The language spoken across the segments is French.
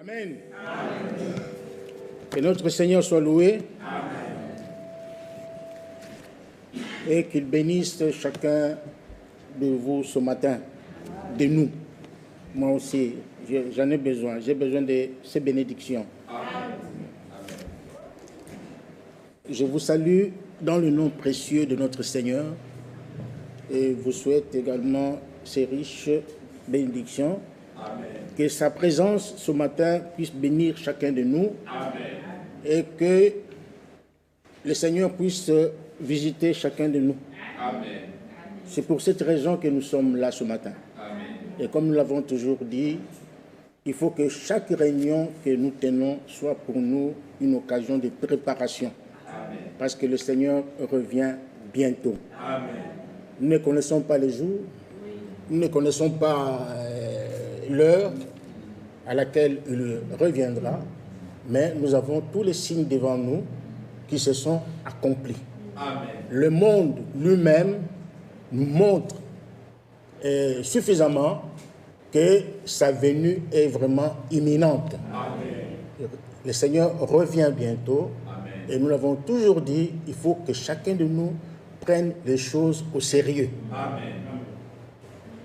Amen. Que notre Seigneur soit loué. Amen. Et qu'il bénisse chacun de vous ce matin, de nous. Moi aussi, j'en ai besoin. J'ai besoin de ces bénédictions. Amen. Je vous salue dans le nom précieux de notre Seigneur et vous souhaite également ces riches bénédictions. Amen. Que sa présence ce matin puisse bénir chacun de nous. Amen. Et que le Seigneur puisse visiter chacun de nous. Amen. C'est pour cette raison que nous sommes là ce matin. Amen. Et comme nous l'avons toujours dit, il faut que chaque réunion que nous tenons soit pour nous une occasion de préparation. Amen. Parce que le Seigneur revient bientôt. Amen. Nous ne connaissons pas les jours, nous ne connaissons pas l'heure à laquelle il reviendra, mais nous avons tous les signes devant nous qui se sont accomplis. Amen. Le monde lui-même nous montre suffisamment que sa venue est vraiment imminente. Amen. Le Seigneur revient bientôt. Amen. Et nous l'avons toujours dit, il faut que chacun de nous prenne les choses au sérieux. Amen.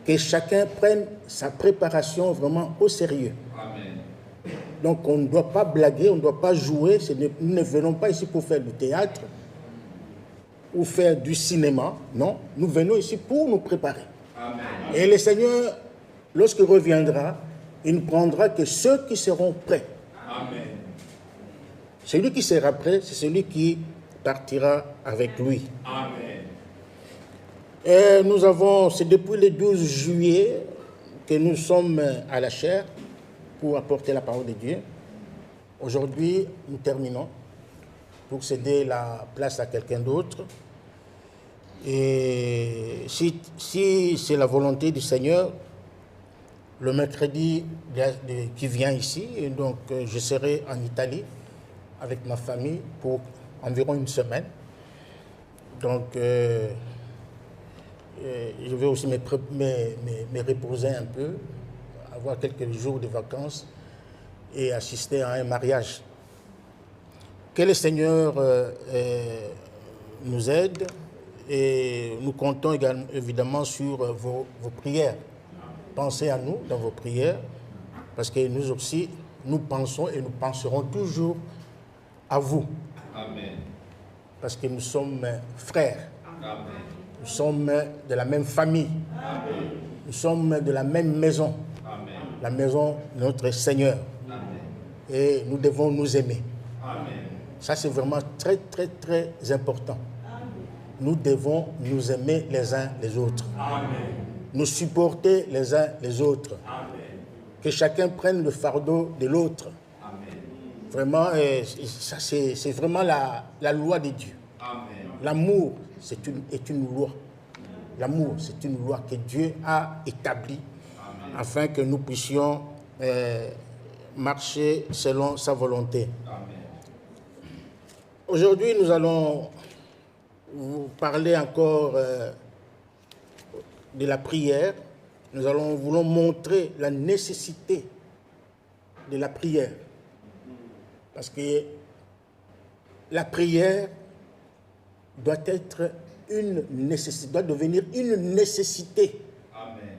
Que chacun prenne sa préparation vraiment au sérieux. Amen. Donc on ne doit pas blaguer, on ne doit pas jouer. Nous ne venons pas ici pour faire du théâtre ou faire du cinéma. Non, nous venons ici pour nous préparer. Amen. Et le Seigneur, lorsqu'il reviendra, il ne prendra que ceux qui seront prêts. Amen. Celui qui sera prêt, c'est celui qui partira avec lui. Amen. Et c'est depuis le 12 juillet que nous sommes à la chaire pour apporter la parole de Dieu. Aujourd'hui, nous terminons pour céder la place à quelqu'un d'autre. Et si c'est la volonté du Seigneur, le mercredi qui vient ici, et donc je serai en Italie avec ma famille pour environ une semaine. Donc, je vais aussi me reposer un peu, avoir quelques jours de vacances et assister à un mariage. Que le Seigneur nous aide et nous comptons évidemment sur vos prières. Pensez à nous dans vos prières parce que nous aussi, nous pensons et nous penserons toujours à vous. Amen. Parce que nous sommes frères. Amen. Nous sommes de la même famille. Amen. Nous sommes de la même maison. Amen. La maison de notre Seigneur. Amen. Et nous devons nous aimer. Amen. Ça, c'est vraiment très, très, très important. Nous devons nous aimer les uns les autres. Amen. Nous supporter les uns les autres. Amen. Que chacun prenne le fardeau de l'autre. Amen. Vraiment, ça, c'est vraiment la loi de Dieu. Amen. L'amour est une loi. L'amour, c'est une loi que Dieu a établie afin que nous puissions marcher selon sa volonté. Amen. Aujourd'hui, nous allons vous parler encore de la prière. Nous voulons montrer la nécessité de la prière. Parce que la prière doit être une nécessité, doit devenir une nécessité Amen.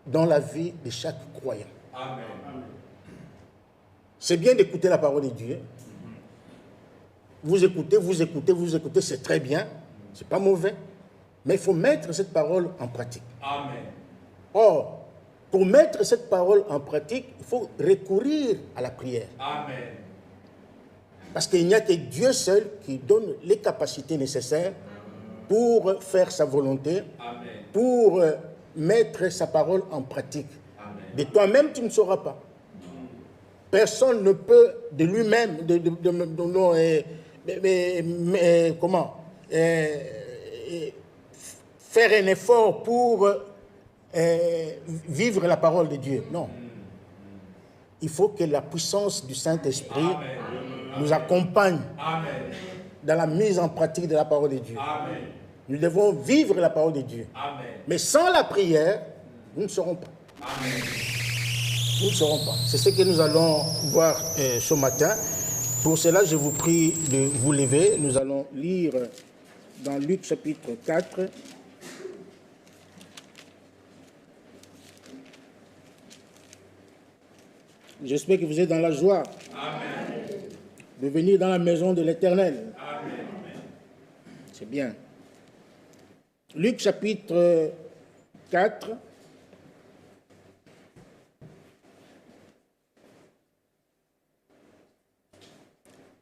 dans la vie de chaque croyant. Amen. C'est bien d'écouter la parole de Dieu. Vous écoutez, c'est très bien, c'est pas mauvais, mais il faut mettre cette parole en pratique. Amen. Or, pour mettre cette parole en pratique, il faut recourir à la prière. Amen. Parce qu'il n'y a que Dieu seul qui donne les capacités nécessaires pour faire sa volonté, Amen. pour mettre sa parole en pratique. Amen. De toi-même, tu ne sauras pas. Personne ne peut de lui-même, faire un effort pour vivre la parole de Dieu. Non. Il faut que la puissance du Saint-Esprit nous accompagne Amen. dans la mise en pratique de la parole de Dieu. Amen. Nous devons vivre la parole de Dieu. Amen. Mais sans la prière, nous ne serons pas. Amen. Nous ne saurons pas. C'est ce que nous allons voir ce matin. Pour cela, je vous prie de vous lever. Nous allons lire dans Luc chapitre 4. J'espère que vous êtes dans la joie. Amen. De venir dans la maison de l'Éternel. Amen. C'est bien. Luc chapitre 4.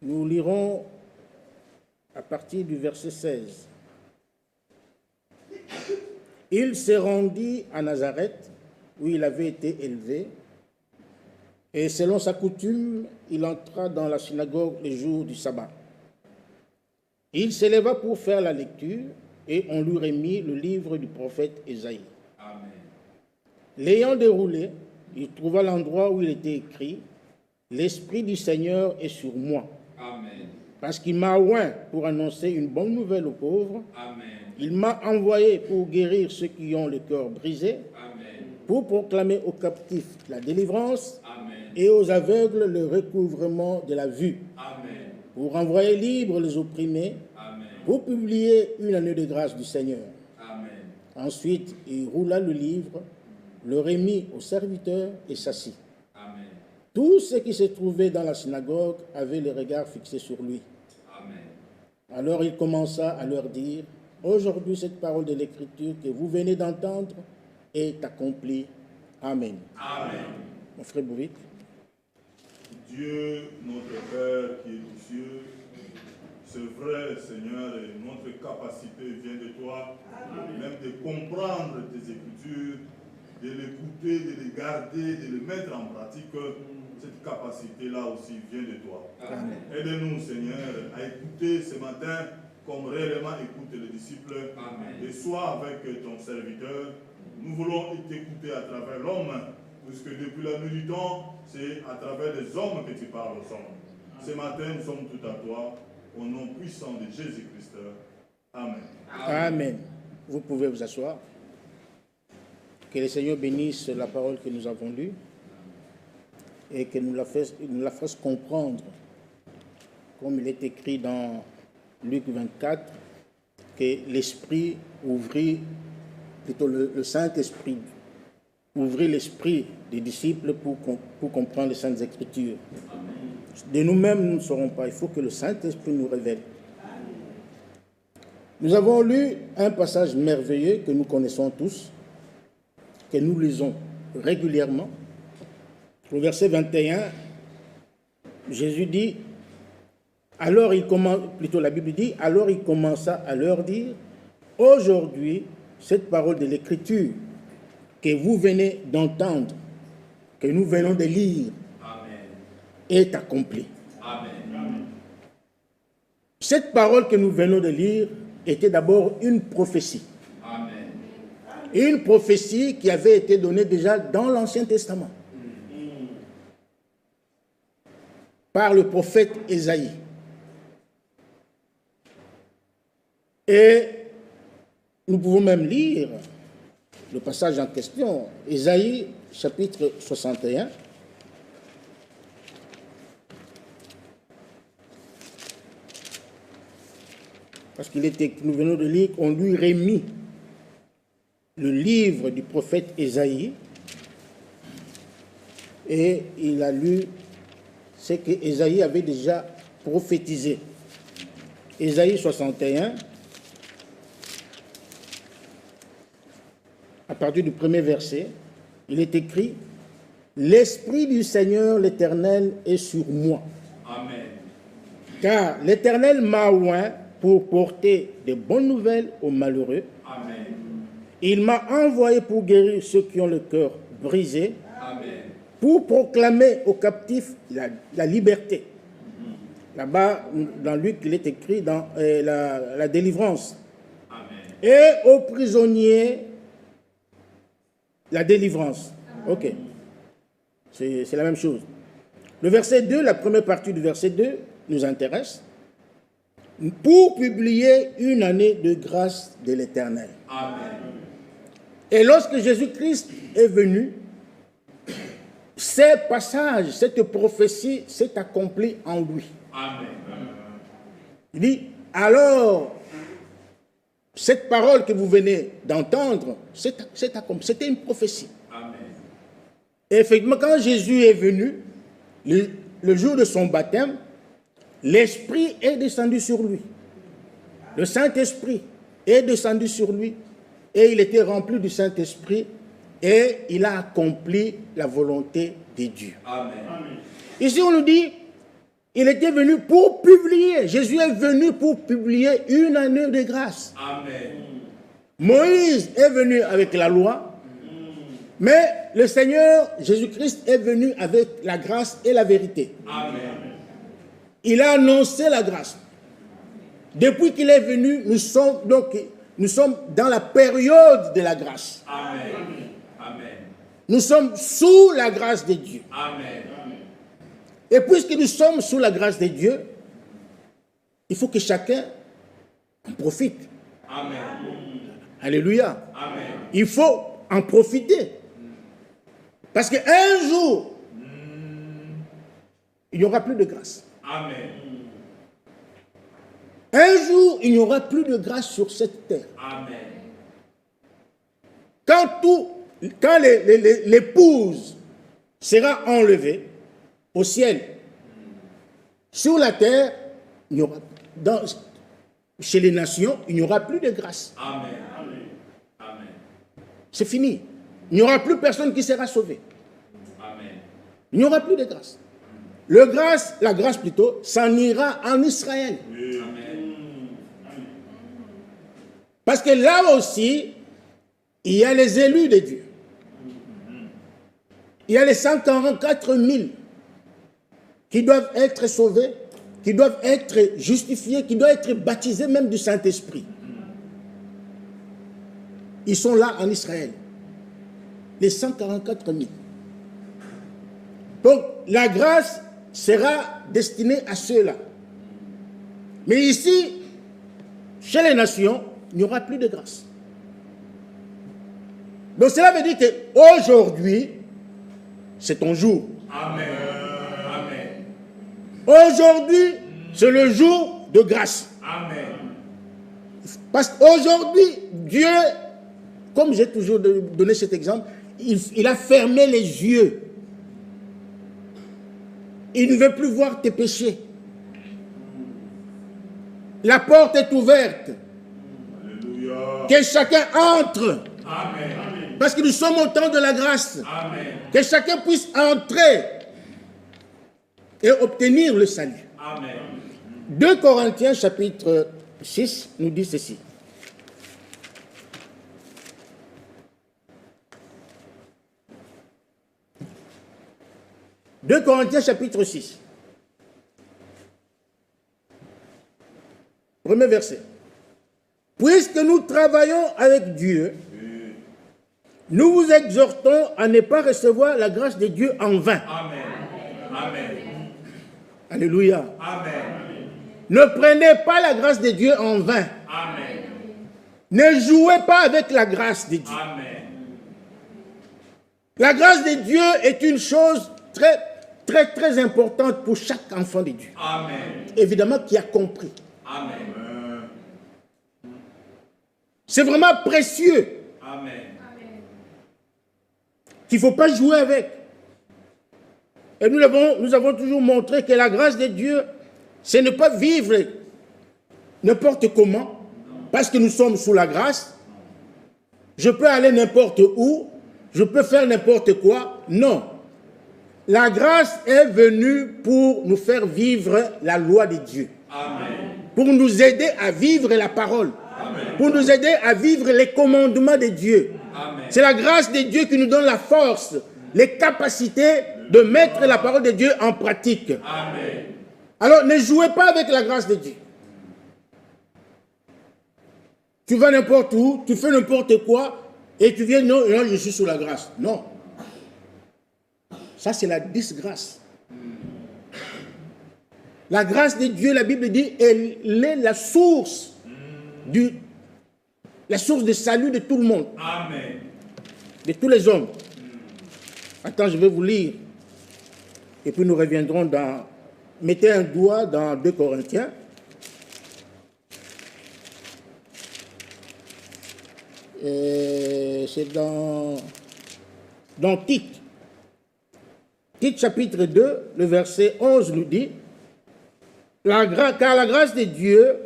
Nous lirons à partir du verset 16. Il se rendit à Nazareth, où il avait été élevé, et selon sa coutume, il entra dans la synagogue le jour du sabbat. Il s'éleva pour faire la lecture, et on lui remit le livre du prophète Ésaïe. Amen. L'ayant déroulé, il trouva l'endroit où il était écrit « L'Esprit du Seigneur est sur moi. Amen. Parce qu'il m'a oint pour annoncer une bonne nouvelle aux pauvres. Amen. Il m'a envoyé pour guérir ceux qui ont le cœur brisé. Amen. Pour proclamer aux captifs la délivrance. Amen. Et aux aveugles le recouvrement de la vue. Amen. Pour envoyer libres les opprimés. Amen. Pour publier une année de grâce du Seigneur. Amen. Ensuite, il roula le livre, le remit au serviteur et s'assit. Amen. Tous ceux qui se trouvaient dans la synagogue avaient les regards fixés sur lui. Amen. Alors il commença à leur dire, « Aujourd'hui, cette parole de l'Écriture que vous venez d'entendre est accomplie. Amen. » Amen. Mon frère Bouvik. Dieu, notre Père qui est aux cieux, c'est vrai, Seigneur, et notre capacité vient de toi, même de comprendre tes Écritures, de l'écouter, de les garder, de les mettre en pratique. Cette capacité-là aussi vient de toi. Aide-nous, Seigneur, à écouter ce matin comme réellement écoutent les disciples. Amen. Et sois avec ton serviteur. Nous voulons t'écouter à travers l'homme, puisque depuis la nuit du temps, c'est à travers les hommes que tu parles aux hommes. Ce matin, nous sommes tout à toi, au nom puissant de Jésus-Christ. Amen. Amen. Vous pouvez vous asseoir. Que le Seigneur bénisse la parole que nous avons lue et que nous la fasse comprendre, comme il est écrit dans Luc 24, que l'Esprit ouvrit, plutôt le Saint-Esprit, ouvrit l'esprit des disciples pour comprendre les Saintes Écritures. De nous-mêmes, nous ne saurons pas. Il faut que le Saint-Esprit nous révèle. Nous avons lu un passage merveilleux que nous connaissons tous, que nous lisons régulièrement. Au verset 21, Jésus dit, alors il commence, plutôt la Bible dit, alors il commença à leur dire, aujourd'hui, cette parole de l'Écriture que vous venez d'entendre, que nous venons de lire, Amen, est accomplie. Amen. Cette parole que nous venons de lire était d'abord une prophétie. Amen. Une prophétie qui avait été donnée déjà dans l'Ancien Testament par le prophète Ésaïe. Et nous pouvons même lire le passage en question, Ésaïe chapitre 61. Parce qu'il était, nous venons de lire, on lui remit le livre du prophète Ésaïe et il a lu ce que Ésaïe avait déjà prophétisé. Ésaïe 61, à partir du premier verset, il est écrit « L'Esprit du Seigneur l'Éternel est sur moi. Amen. Car l'Éternel m'a oint pour porter de bonnes nouvelles aux malheureux. Amen. Il m'a envoyé pour guérir ceux qui ont le cœur brisé. Amen. Pour proclamer aux captifs la liberté. Là-bas, dans Luc, il est écrit dans la délivrance. Amen. Et aux prisonniers, la délivrance. Ok. C'est la même chose. Le verset 2, la première partie du verset 2 nous intéresse. Pour publier une année de grâce de l'Éternel. Amen. Et lorsque Jésus-Christ est venu, ces passages, cette prophétie s'est accomplie en lui. Amen. Il dit, alors, cette parole que vous venez d'entendre, c'était une prophétie. Amen. Et effectivement, quand Jésus est venu, le jour de son baptême, l'Esprit est descendu sur lui. Le Saint-Esprit est descendu sur lui et il était rempli du Saint-Esprit et il a accompli la volonté de Dieu. Amen. Ici, on nous dit, il était venu pour publier. Jésus est venu pour publier une année de grâce. Amen. Moïse est venu avec la loi, mais le Seigneur Jésus-Christ est venu avec la grâce et la vérité. Amen. Il a annoncé la grâce. Depuis qu'il est venu, nous sommes dans la période de la grâce. Amen. Amen. Nous sommes sous la grâce de Dieu. Amen. Et puisque nous sommes sous la grâce de Dieu, il faut que chacun en profite. Amen. Alléluia. Amen. Il faut en profiter. Parce qu'un jour, il n'y aura plus de grâce. Amen. Un jour, il n'y aura plus de grâce sur cette terre. Amen. Quand l'épouse sera enlevée au ciel, sur la terre, il y aura, chez les nations, il n'y aura plus de grâce. Amen. Amen. C'est fini. Il n'y aura plus personne qui sera sauvé. Amen. Il n'y aura plus de grâce. La grâce plutôt, s'en ira en Israël. Amen. Parce que là aussi, il y a les élus de Dieu. Il y a les 144 000 qui doivent être sauvés, qui doivent être justifiés, qui doivent être baptisés même du Saint-Esprit. Ils sont là en Israël. Les 144 000. Donc, la grâce sera destinée à ceux-là. Mais ici, chez les nations, il n'y aura plus de grâce. Donc cela veut dire qu'aujourd'hui, c'est ton jour. Amen. Amen. Aujourd'hui, c'est le jour de grâce. Amen. Parce qu'aujourd'hui, Dieu, comme j'ai toujours donné cet exemple, il a fermé les yeux. Il ne veut plus voir tes péchés. La porte est ouverte. Alléluia. Que chacun entre. Amen. Parce que nous sommes au temps de la grâce. Amen. Que chacun puisse entrer et obtenir le salut. Amen. 2 Corinthiens chapitre 6 nous dit ceci. « 2 Corinthiens chapitre 6. Premier verset. « Puisque nous travaillons avec Dieu, nous vous exhortons à ne pas recevoir la grâce de Dieu en vain. » Amen. Amen. Alléluia. Amen. Ne prenez pas la grâce de Dieu en vain. Amen. Ne jouez pas avec la grâce de Dieu. Amen. La grâce de Dieu est une chose très, très, très importante pour chaque enfant de Dieu. Amen. Évidemment, qui a compris. Amen. C'est vraiment précieux Amen. qu'il ne faut pas jouer avec. Et nous avons toujours montré que la grâce de Dieu, c'est ne pas vivre n'importe comment, parce que nous sommes sous la grâce. Je peux aller n'importe où, je peux faire n'importe quoi. Non. La grâce est venue pour nous faire vivre la loi de Dieu. Amen. Pour nous aider à vivre la parole. Amen. Pour nous aider à vivre les commandements de Dieu. Amen. C'est la grâce de Dieu qui nous donne la force, les capacités de mettre la parole de Dieu en pratique. Amen. Alors, ne jouez pas avec la grâce de Dieu. Tu vas n'importe où, tu fais n'importe quoi, et tu viens, non, je suis sous la grâce. Non. Ça, c'est la disgrâce. La grâce de Dieu, la Bible dit, elle est la source de salut de tout le monde, Amen. de tous les hommes. Attends, je vais vous lire et puis nous reviendrons dans... Mettez un doigt dans 2 Corinthiens. C'est dans Tite. Tite chapitre 2, le verset 11 nous dit « Car la grâce de Dieu,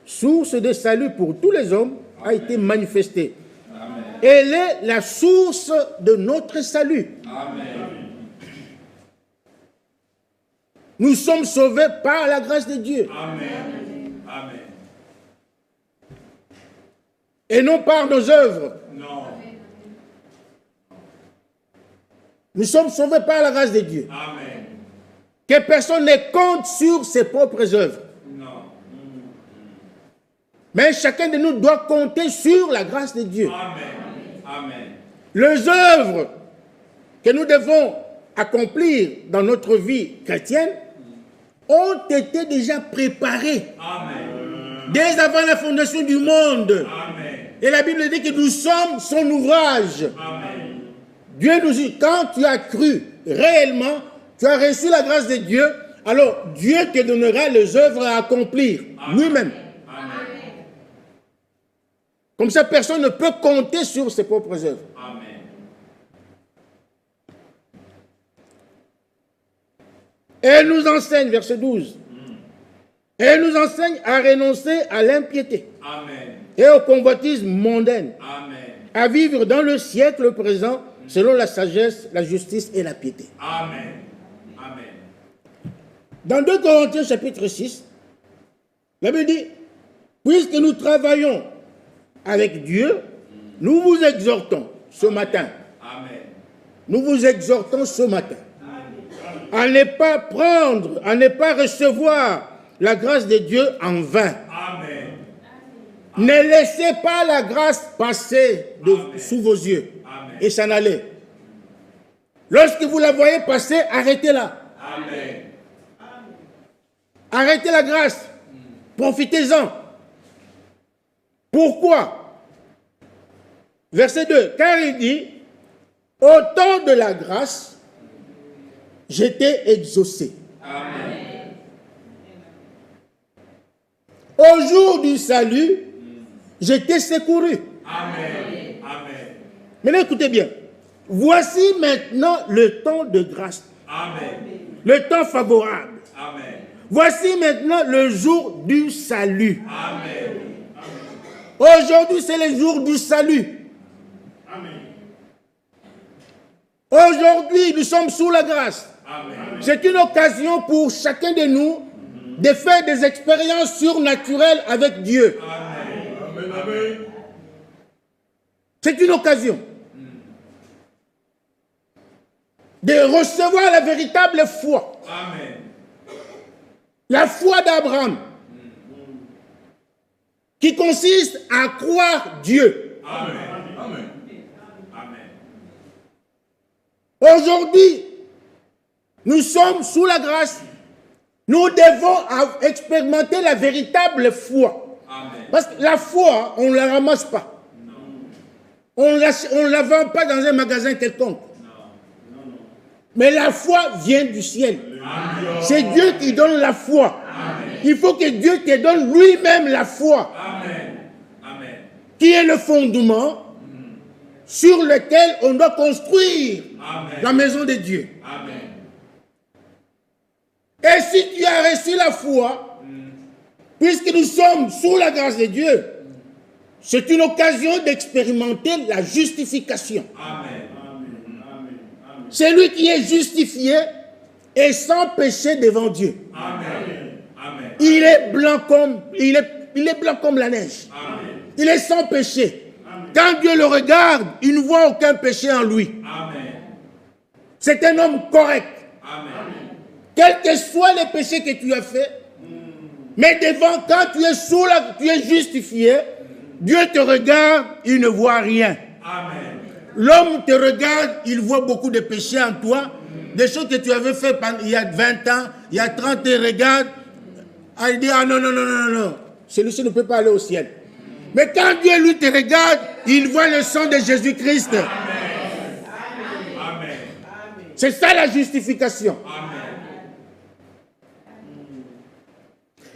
source de salut pour tous les hommes, a été manifestée. Amen. Elle est la source de notre salut. Amen. Nous sommes sauvés par la grâce de Dieu. Amen. Amen. Et non par nos œuvres. Non. Nous sommes sauvés par la grâce de Dieu. Amen. Que personne ne compte sur ses propres œuvres. Non. Mais chacun de nous doit compter sur la grâce de Dieu. Amen. Amen. Les œuvres que nous devons accomplir dans notre vie chrétienne ont été déjà préparées. Amen. Dès avant la fondation du monde. Amen. Et la Bible dit que nous sommes son ouvrage. Amen. Dieu nous dit, quand tu as cru réellement, tu as reçu la grâce de Dieu, alors Dieu te donnera les œuvres à accomplir lui-même. Comme ça, personne ne peut compter sur ses propres œuvres. Amen. Et elle nous enseigne, verset 12, et elle nous enseigne à renoncer à l'impiété Amen. et aux convoitises mondaines, Amen. à vivre dans le siècle présent selon la sagesse, la justice et la piété. Amen. Amen. Dans 2 Corinthiens chapitre 6, la Bible dit, puisque nous travaillons avec Dieu, nous vous exhortons ce matin. Amen. Nous vous exhortons ce matin à ne pas prendre, à ne pas recevoir la grâce de Dieu en vain. Amen. Ne laissez pas la grâce passer sous vos yeux et s'en aller. Lorsque vous la voyez passer, arrêtez-la. Amen. Arrêtez la grâce. Profitez-en. Pourquoi? Verset 2. Car il dit, au temps de la grâce, j'étais exaucé. Amen. Au jour du salut, j'étais secouru. Amen. Amen. Maintenant, écoutez bien. Voici maintenant le temps de grâce. Amen. Le temps favorable. Amen. Voici maintenant le jour du salut. Amen. Aujourd'hui, c'est le jour du salut. Amen. Aujourd'hui, nous sommes sous la grâce. Amen. C'est une occasion pour chacun de nous de faire des expériences surnaturelles avec Dieu. Amen. Amen. C'est une occasion de recevoir la véritable foi. Amen. La foi d'Abraham, qui consiste à croire Dieu. Amen. Amen. Amen. Aujourd'hui, nous sommes sous la grâce. Nous devons expérimenter la véritable foi. Amen. Parce que la foi, on ne la ramasse pas. On ne la vend pas dans un magasin quelconque. Mais la foi vient du ciel. C'est Dieu qui donne la foi. Amen. Il faut que Dieu te donne lui-même la foi. Amen. Amen. Qui est le fondement sur lequel on doit construire la maison de Dieu. Amen. Et si tu as reçu la foi, puisque nous sommes sous la grâce de Dieu, c'est une occasion d'expérimenter la justification. Amen. C'est lui qui est justifié et sans péché devant Dieu. Amen. Amen. Il est blanc comme la neige. Amen. Il est sans péché. Amen. Quand Dieu le regarde, il ne voit aucun péché en lui. Amen. C'est un homme correct. Amen. Quels que soient les péchés que tu as faits, mais devant, quand tu es justifié, Dieu te regarde, il ne voit rien. Amen. L'homme te regarde, il voit beaucoup de péchés en toi, des choses que tu avais fait il y a 20 ans, il y a 30 ans, il regarde, il dit, ah non, non, non, non, non, celui-ci ne peut pas aller au ciel. Mais quand Dieu, lui, te regarde, il voit le sang de Jésus-Christ. C'est ça la justification. Amen.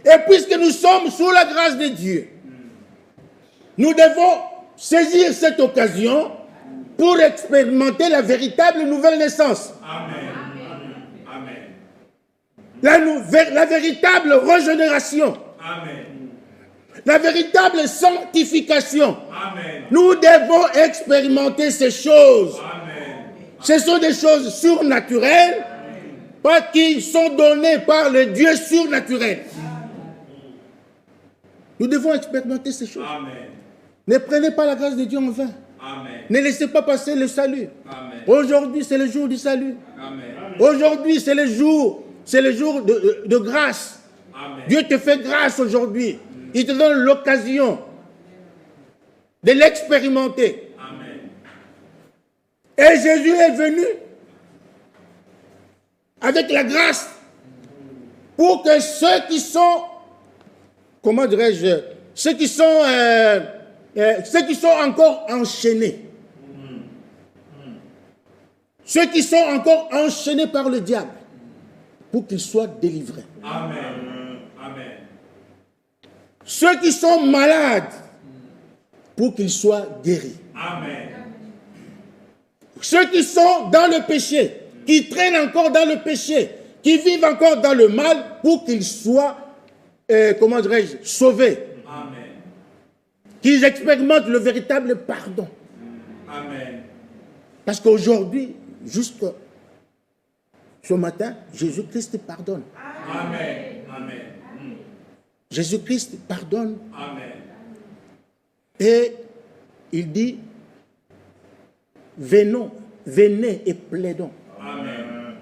Et puisque nous sommes sous la grâce de Dieu, nous devons saisir cette occasion pour expérimenter la véritable nouvelle naissance. Amen. Amen. La véritable régénération. Amen. La véritable sanctification. Amen. Nous devons expérimenter ces choses. Amen. Ce sont des choses surnaturelles, pas qui sont données par le Dieu surnaturel. Nous devons expérimenter ces choses. Amen. Ne prenez pas la grâce de Dieu en vain. Amen. Ne laissez pas passer le salut. Amen. Aujourd'hui, c'est le jour du salut. Amen. Aujourd'hui, c'est le jour de grâce. Amen. Dieu te fait grâce aujourd'hui. Il te donne l'occasion de l'expérimenter. Amen. Et Jésus est venu avec la grâce pour que ceux qui sont, comment dirais-je, ceux qui sont encore enchaînés, ceux qui sont encore enchaînés par le diable, pour qu'ils soient délivrés. Amen. Amen. Ceux qui sont malades, pour qu'ils soient guéris. Amen. Ceux qui sont dans le péché, qui traînent encore dans le péché, qui vivent encore dans le mal, pour qu'ils soient, comment dirais-je, sauvés. Amen. Qu'ils expérimentent le véritable pardon. Amen. Parce qu'aujourd'hui, jusque ce matin, Jésus-Christ pardonne. Amen. Amen. Jésus-Christ pardonne. Amen. Et il dit, venez et plaidons. Amen.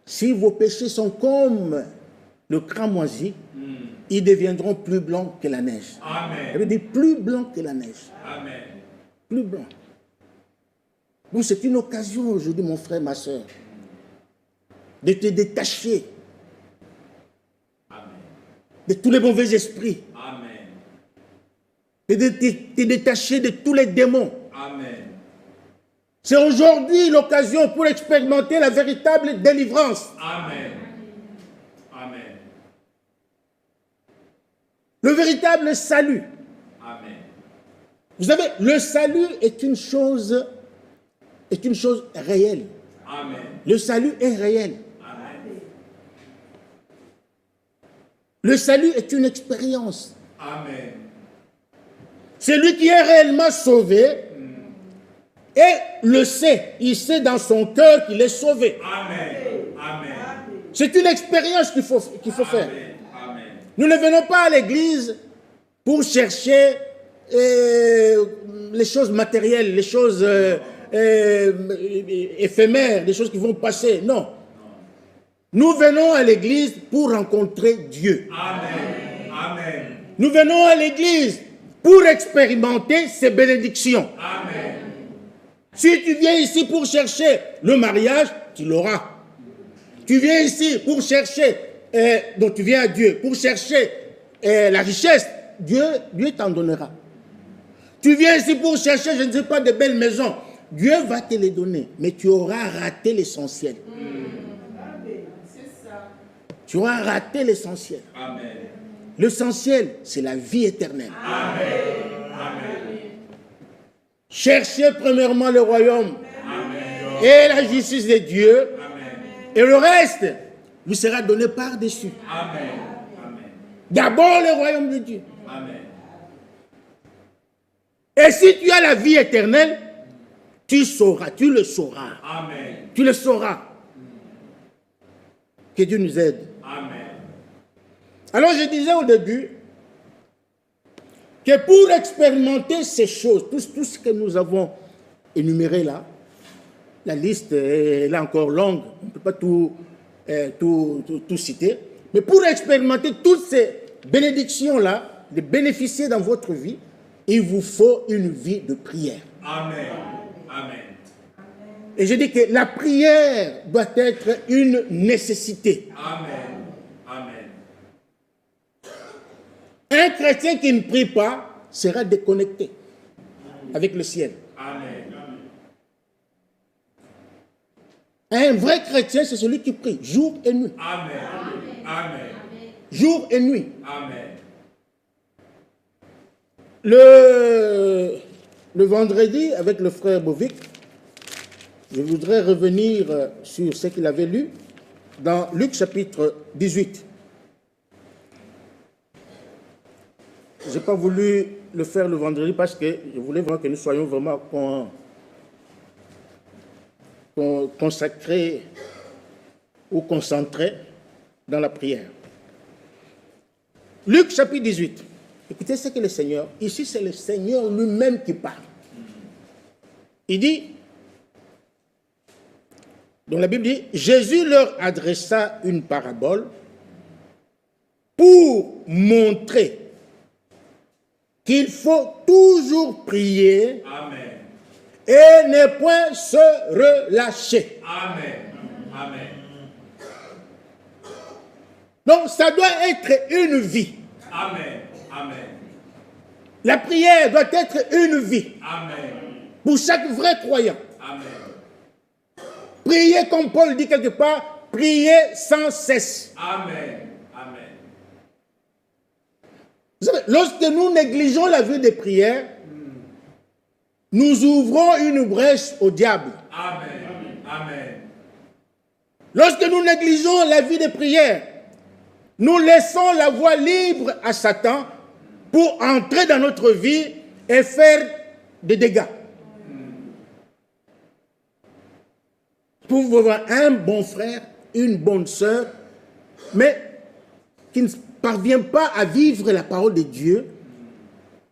Si vos péchés sont comme le cramoisi, ils deviendront plus blancs que la neige. Amen. Ça veut dire plus blancs que la neige. Amen. Plus blancs. Donc c'est une occasion aujourd'hui, mon frère, ma soeur, de te détacher de tous les mauvais esprits, Amen. de te détacher de tous les démons. Amen. C'est aujourd'hui l'occasion pour expérimenter la véritable délivrance. Amen. Amen. Le véritable salut. Amen. Vous savez, le salut est une chose réelle. Amen. Le salut est réel. Amen. Le salut est une expérience. Amen. Celui qui est réellement sauvé et le sait. Il sait dans son cœur qu'il est sauvé. Amen. Amen. C'est une expérience qu'il faut faire. Amen. Nous ne venons pas à l'église pour chercher les choses matérielles, les choses éphémères, des choses qui vont passer. Non. Nous venons à l'église pour rencontrer Dieu. Amen. Amen. Nous venons à l'église pour expérimenter ses bénédictions. Amen. Si tu viens ici pour chercher le mariage, tu l'auras. Tu viens ici pour chercher, donc tu viens à Dieu, pour chercher la richesse, Dieu t'en donnera. Tu viens ici pour chercher, je ne sais pas, de belles maisons, Dieu va te les donner, mais tu auras raté l'essentiel. Tu auras raté l'essentiel. Amen. L'essentiel, c'est la vie éternelle. Amen. Amen. Cherchez premièrement le royaume Amen. et la justice de Dieu, Amen. et le reste vous sera donné par-dessus. Amen. Amen. D'abord le royaume de Dieu. Amen. Et si tu as la vie éternelle, tu le sauras. Amen. Tu le sauras. Que Dieu nous aide. Amen. Alors je disais au début que pour expérimenter ces choses, tout ce que nous avons énuméré là, la liste est là encore longue, on ne peut pas tout citer, mais pour expérimenter toutes ces bénédictions-là, de bénéficier dans votre vie, il vous faut une vie de prière. Amen. Amen. Et je dis que la prière doit être une nécessité. Amen. Amen. Un chrétien qui ne prie pas sera déconnecté avec le ciel. Amen. Un vrai chrétien, c'est celui qui prie jour et nuit. Amen. Amen. jour et nuit. Amen. Le vendredi, avec le frère Bovic, je voudrais revenir sur ce qu'il avait lu dans Luc chapitre 18. Je n'ai pas voulu le faire le vendredi parce que je voulais vraiment que nous soyons vraiment consacrés ou concentrés dans la prière. Luc chapitre 18. Écoutez ce que le Seigneur, ici c'est le Seigneur lui-même qui parle. Il dit, donc la Bible dit, Jésus leur adressa une parabole pour montrer qu'il faut toujours prier. Amen. Et ne point se relâcher. Amen. Amen. Donc ça doit être une vie. Amen. Amen. La prière doit être une vie. Amen. Pour chaque vrai croyant. Amen. Prier comme Paul dit quelque part, prier sans cesse. Amen. Amen. Vous savez, lorsque nous négligeons la vie de prière, nous ouvrons une brèche au diable. Amen. Amen. Lorsque nous négligeons la vie de prière, nous laissons la voie libre à Satan pour entrer dans notre vie et faire des dégâts. Pour voir un bon frère, une bonne sœur, mais qui ne parvient pas à vivre la parole de Dieu.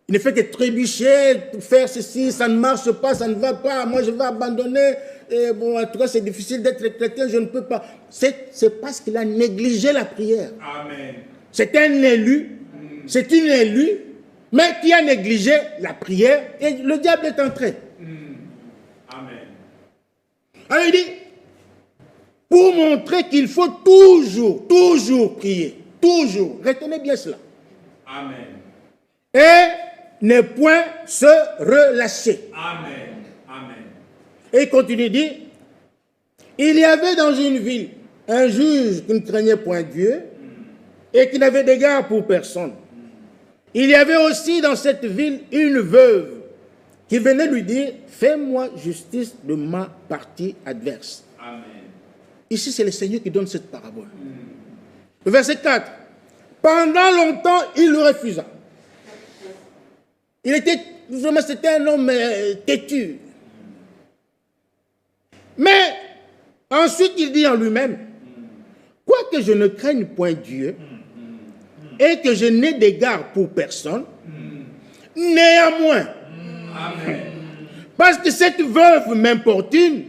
Il ne fait que trébucher, faire ceci, ça ne marche pas, ça ne va pas, moi je vais abandonner. Et bon, en tout cas, c'est difficile d'être chrétien, je ne peux pas. C'est parce qu'il a négligé la prière. Amen. C'est un élu, c'est une élue, mais qui a négligé la prière et le diable est entré. Amen. Alors il dit, pour montrer qu'il faut toujours prier, toujours, retenez bien cela. Amen. Et ne point se relâcher. Amen. Amen. Et il continue, dit, il y avait dans une ville un juge qui ne craignait point Dieu et qui n'avait d'égard pour personne. Il y avait aussi dans cette ville une veuve qui venait lui dire, fais-moi justice de ma partie adverse. Amen. Ici, c'est le Seigneur qui donne cette parabole. Le verset 4. Pendant longtemps, il le refusa. C'était un homme têtu. Mais ensuite, il dit en lui-même, quoique je ne craigne point Dieu et que je n'ai d'égard pour personne, néanmoins, Amen. parce que cette veuve m'importune,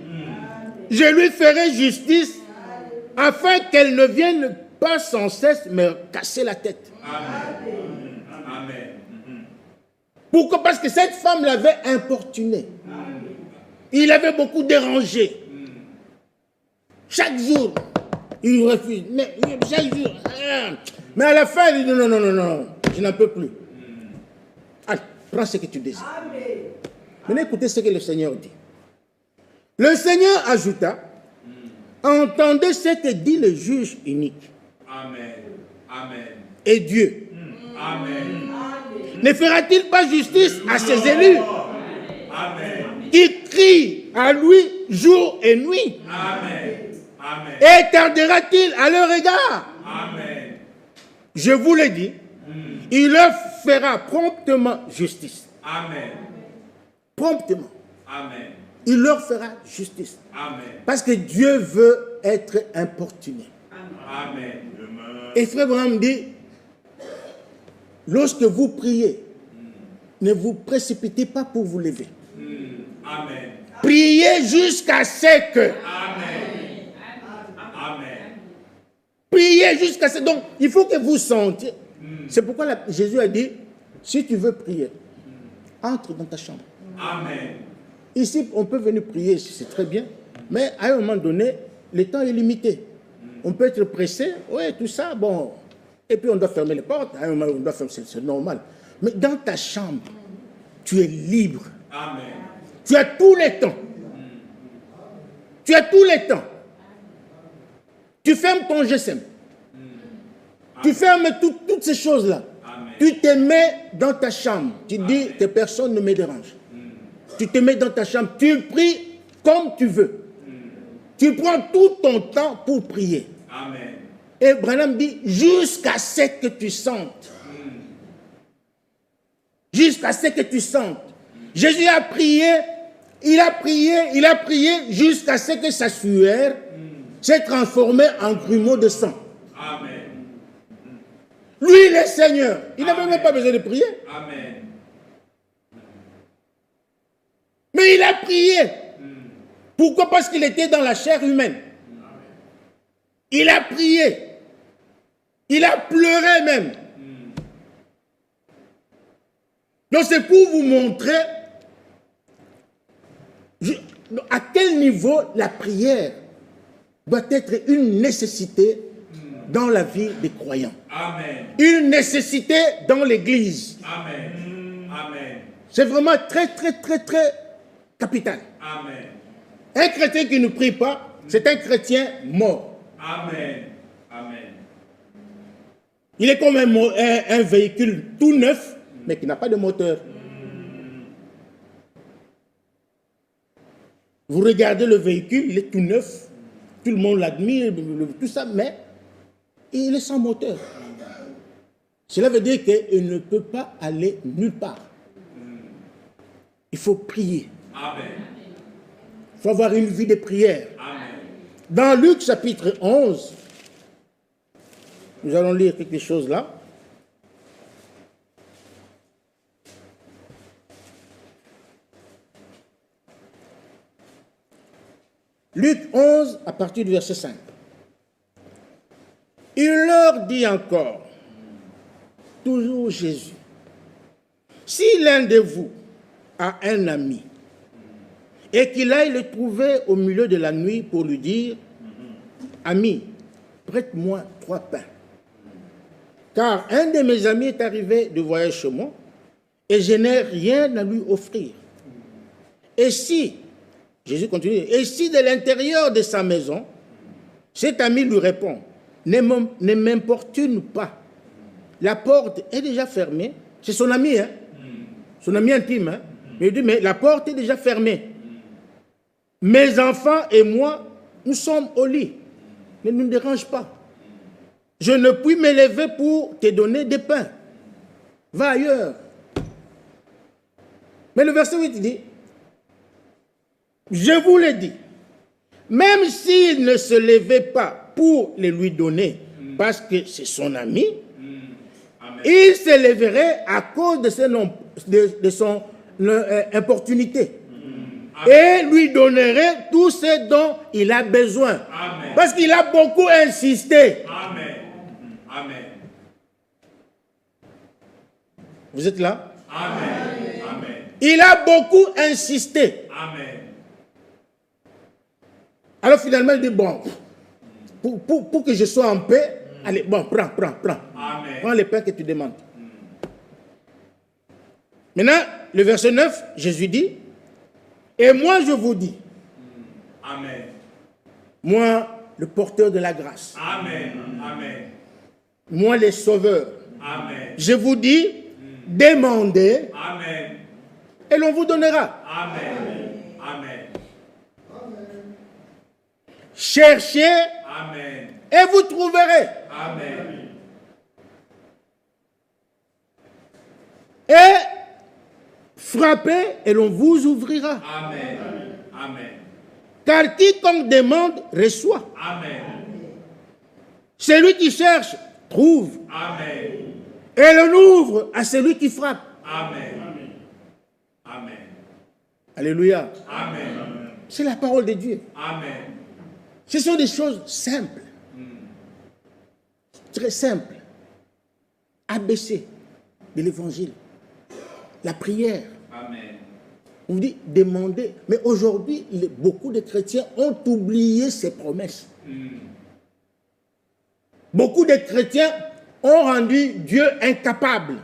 je lui ferai justice afin qu'elle ne vienne pas sans cesse me casser la tête. Amen. Amen. Pourquoi? Parce que cette femme l'avait importuné. Il avait beaucoup dérangé. Chaque jour, il refuse. Mais chaque jour. Mais à la fin, il dit non, je n'en peux plus. Allez, prends ce que tu désires. Maintenant, écoutez ce que le Seigneur dit. Le Seigneur ajouta, entendez ce que dit le juge unique. Amen. Amen. Et Dieu. Amen. Ne fera-t-il pas justice à ses élus Amen. qui crient à lui jour et nuit? Amen. Amen. Et tardera-t-il à leur égard? Amen. Je vous le dis, il leur fera promptement justice. Amen. Promptement. Amen. Il leur fera justice. Amen. Parce que Dieu veut être importuné. Amen. Et Frère Branham dit, lorsque vous priez, ne vous précipitez pas pour vous lever. Amen. Priez jusqu'à ce que. Amen. Amen. Priez jusqu'à ce que. Donc, il faut que vous sentiez. C'est pourquoi Jésus a dit, si tu veux prier, entre dans ta chambre. Amen. Ici, on peut venir prier, c'est très bien, mais à un moment donné, le temps est limité. On peut être pressé, oui, tout ça, bon. Et puis on doit fermer les portes, à un moment on doit fermer, c'est normal. Mais dans ta chambre, tu es libre. Amen. Tu as tous les temps. Tu as tous les temps. Tu fermes ton GSM. Tu fermes toutes ces choses-là. Tu te mets dans ta chambre. Tu dis que personne ne me dérange. Tu te mets dans ta chambre. Tu pries comme tu veux. Tu prends tout ton temps pour prier. Amen. Et Branham dit, jusqu'à ce que tu sentes. Jusqu'à ce que tu sentes. Jésus a prié, il a prié jusqu'à ce que sa sueur s'est transformée en grumeaux de sang. Amen. Lui, le Seigneur, il n'avait même pas besoin de prier. Amen. Mais il a prié. Pourquoi? Parce qu'il était dans la chair humaine. Il a prié. Il a pleuré même. Donc c'est pour vous montrer à quel niveau la prière doit être une nécessité dans la vie des croyants. Amen. Une nécessité dans l'église. Amen. Amen. C'est vraiment très, très, très, très capital. Amen. Un chrétien qui ne prie pas, c'est un chrétien mort. Amen. Amen. Il est comme un véhicule tout neuf, mais qui n'a pas de moteur. Vous regardez le véhicule, il est tout neuf, tout le monde l'admire, tout ça, mais il est sans moteur. Cela veut dire qu'il ne peut pas aller nulle part. Il faut prier. Amen. Il faut avoir une vie de prière. Amen. Dans Luc chapitre 11, nous allons lire quelque chose là. Luc 11, à partir du verset 5. Il leur dit encore, toujours Jésus, si l'un de vous a un ami et qu'il aille le trouver au milieu de la nuit pour lui dire, ami, prête-moi 3 pains. Car un de mes amis est arrivé de voyage chez moi et je n'ai rien à lui offrir. Et si, Jésus continue, et si de l'intérieur de sa maison, cet ami lui répond, ne m'importune pas, la porte est déjà fermée, c'est son ami, hein? Son ami intime, hein? Mais il dit, mais la porte est déjà fermée. Mes enfants et moi, nous sommes au lit, ne nous dérange pas. Je ne puis me lever pour te donner des pains. Va ailleurs. Mais le verset 8 dit, je vous l'ai dit, même s'il ne se levait pas pour les lui donner, parce que c'est son ami, il se lèverait à cause de son importunité. Et lui donnerait tout ce dont il a besoin. Amen. Parce qu'il a beaucoup insisté. Amen. Amen. Vous êtes là? Amen. Amen. Il a beaucoup insisté. Amen. Alors finalement, il dit, bon, pour que je sois en paix, allez, bon, prends. Amen. Prends les pains que tu demandes. Maintenant, le verset 9, Jésus dit, et moi je vous dis, Amen. moi, le porteur de la grâce, Amen. Amen. moi, le sauveur, Amen. je vous dis, demandez Amen. et l'on vous donnera. Amen. Amen. Cherchez Amen. et vous trouverez. Amen. Et frappez et l'on vous ouvrira. Amen. Amen. Car quiconque demande, reçoit. Amen. Celui qui cherche, trouve. Amen. Et l'on ouvre à celui qui frappe. Amen. Amen. Alléluia. Amen. C'est la parole de Dieu. Amen. Ce sont des choses simples. Très simples. ABC de l'évangile. La prière. Amen. On vous dit demandez. Mais aujourd'hui, beaucoup de chrétiens ont oublié ces promesses. Beaucoup de chrétiens ont rendu Dieu incapable.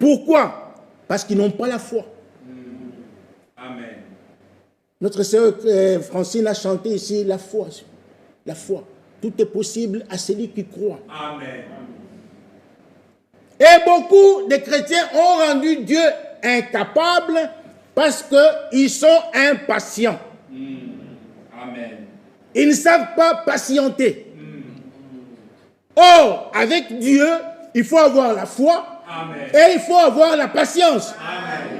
Pourquoi? Parce qu'ils n'ont pas la foi. Notre sœur Francine a chanté ici la foi. La foi. tout est possible à celui qui croit. Amen. Et beaucoup de chrétiens ont rendu Dieu incapable parce qu'ils sont impatients. Amen. Ils ne savent pas patienter. Or, avec Dieu, il faut avoir la foi. Amen. Et il faut avoir la patience. Amen.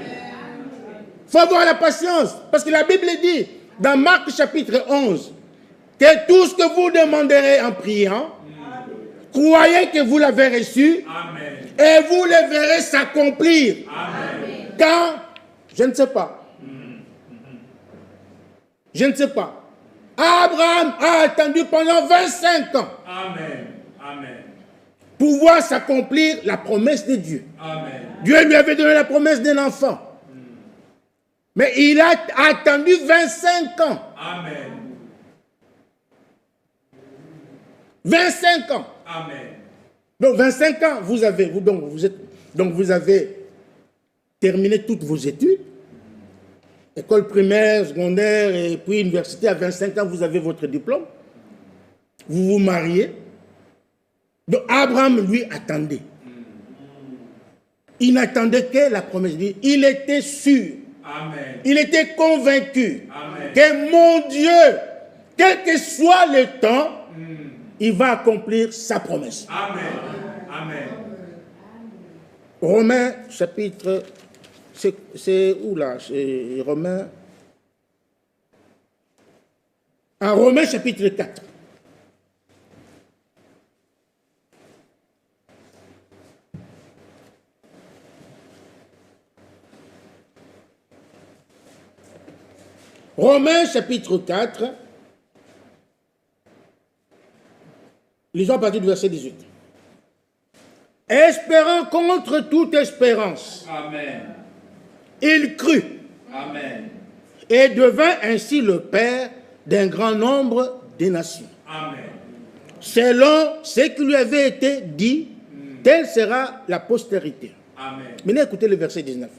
Il faut avoir la patience. Parce que la Bible dit, dans Marc chapitre 11, que tout ce que vous demanderez en priant, croyez que vous l'avez reçu. Amen. Et vous le verrez s'accomplir. Amen. Quand, je ne sais pas. Je ne sais pas. Abraham a attendu pendant 25 ans. Amen. Amen. Pour voir s'accomplir la promesse de Dieu. Amen. Dieu lui avait donné la promesse d'un enfant. Mais il a attendu 25 ans. Amen. 25 ans. Amen. Donc 25 ans, vous avez terminé toutes vos études. École primaire, secondaire et puis université. À 25 ans, vous avez votre diplôme. Vous vous mariez. Donc Abraham, lui, attendait. Il n'attendait que la promesse de Dieu. Il était sûr. Amen. Il était convaincu Amen. que mon Dieu, quel que soit le temps, il va accomplir sa promesse. Amen. Amen. Romains chapitre, c'est où là? C'est Romains. En Romains chapitre 4. Romains chapitre 4. Lisons à partir du verset 18. Espérant contre toute espérance. Amen. Il crut Amen. et devint ainsi le père d'un grand nombre de nations. Amen. Selon ce qui lui avait été dit, telle sera la postérité. Amen. Maintenant, écoutez le verset 19.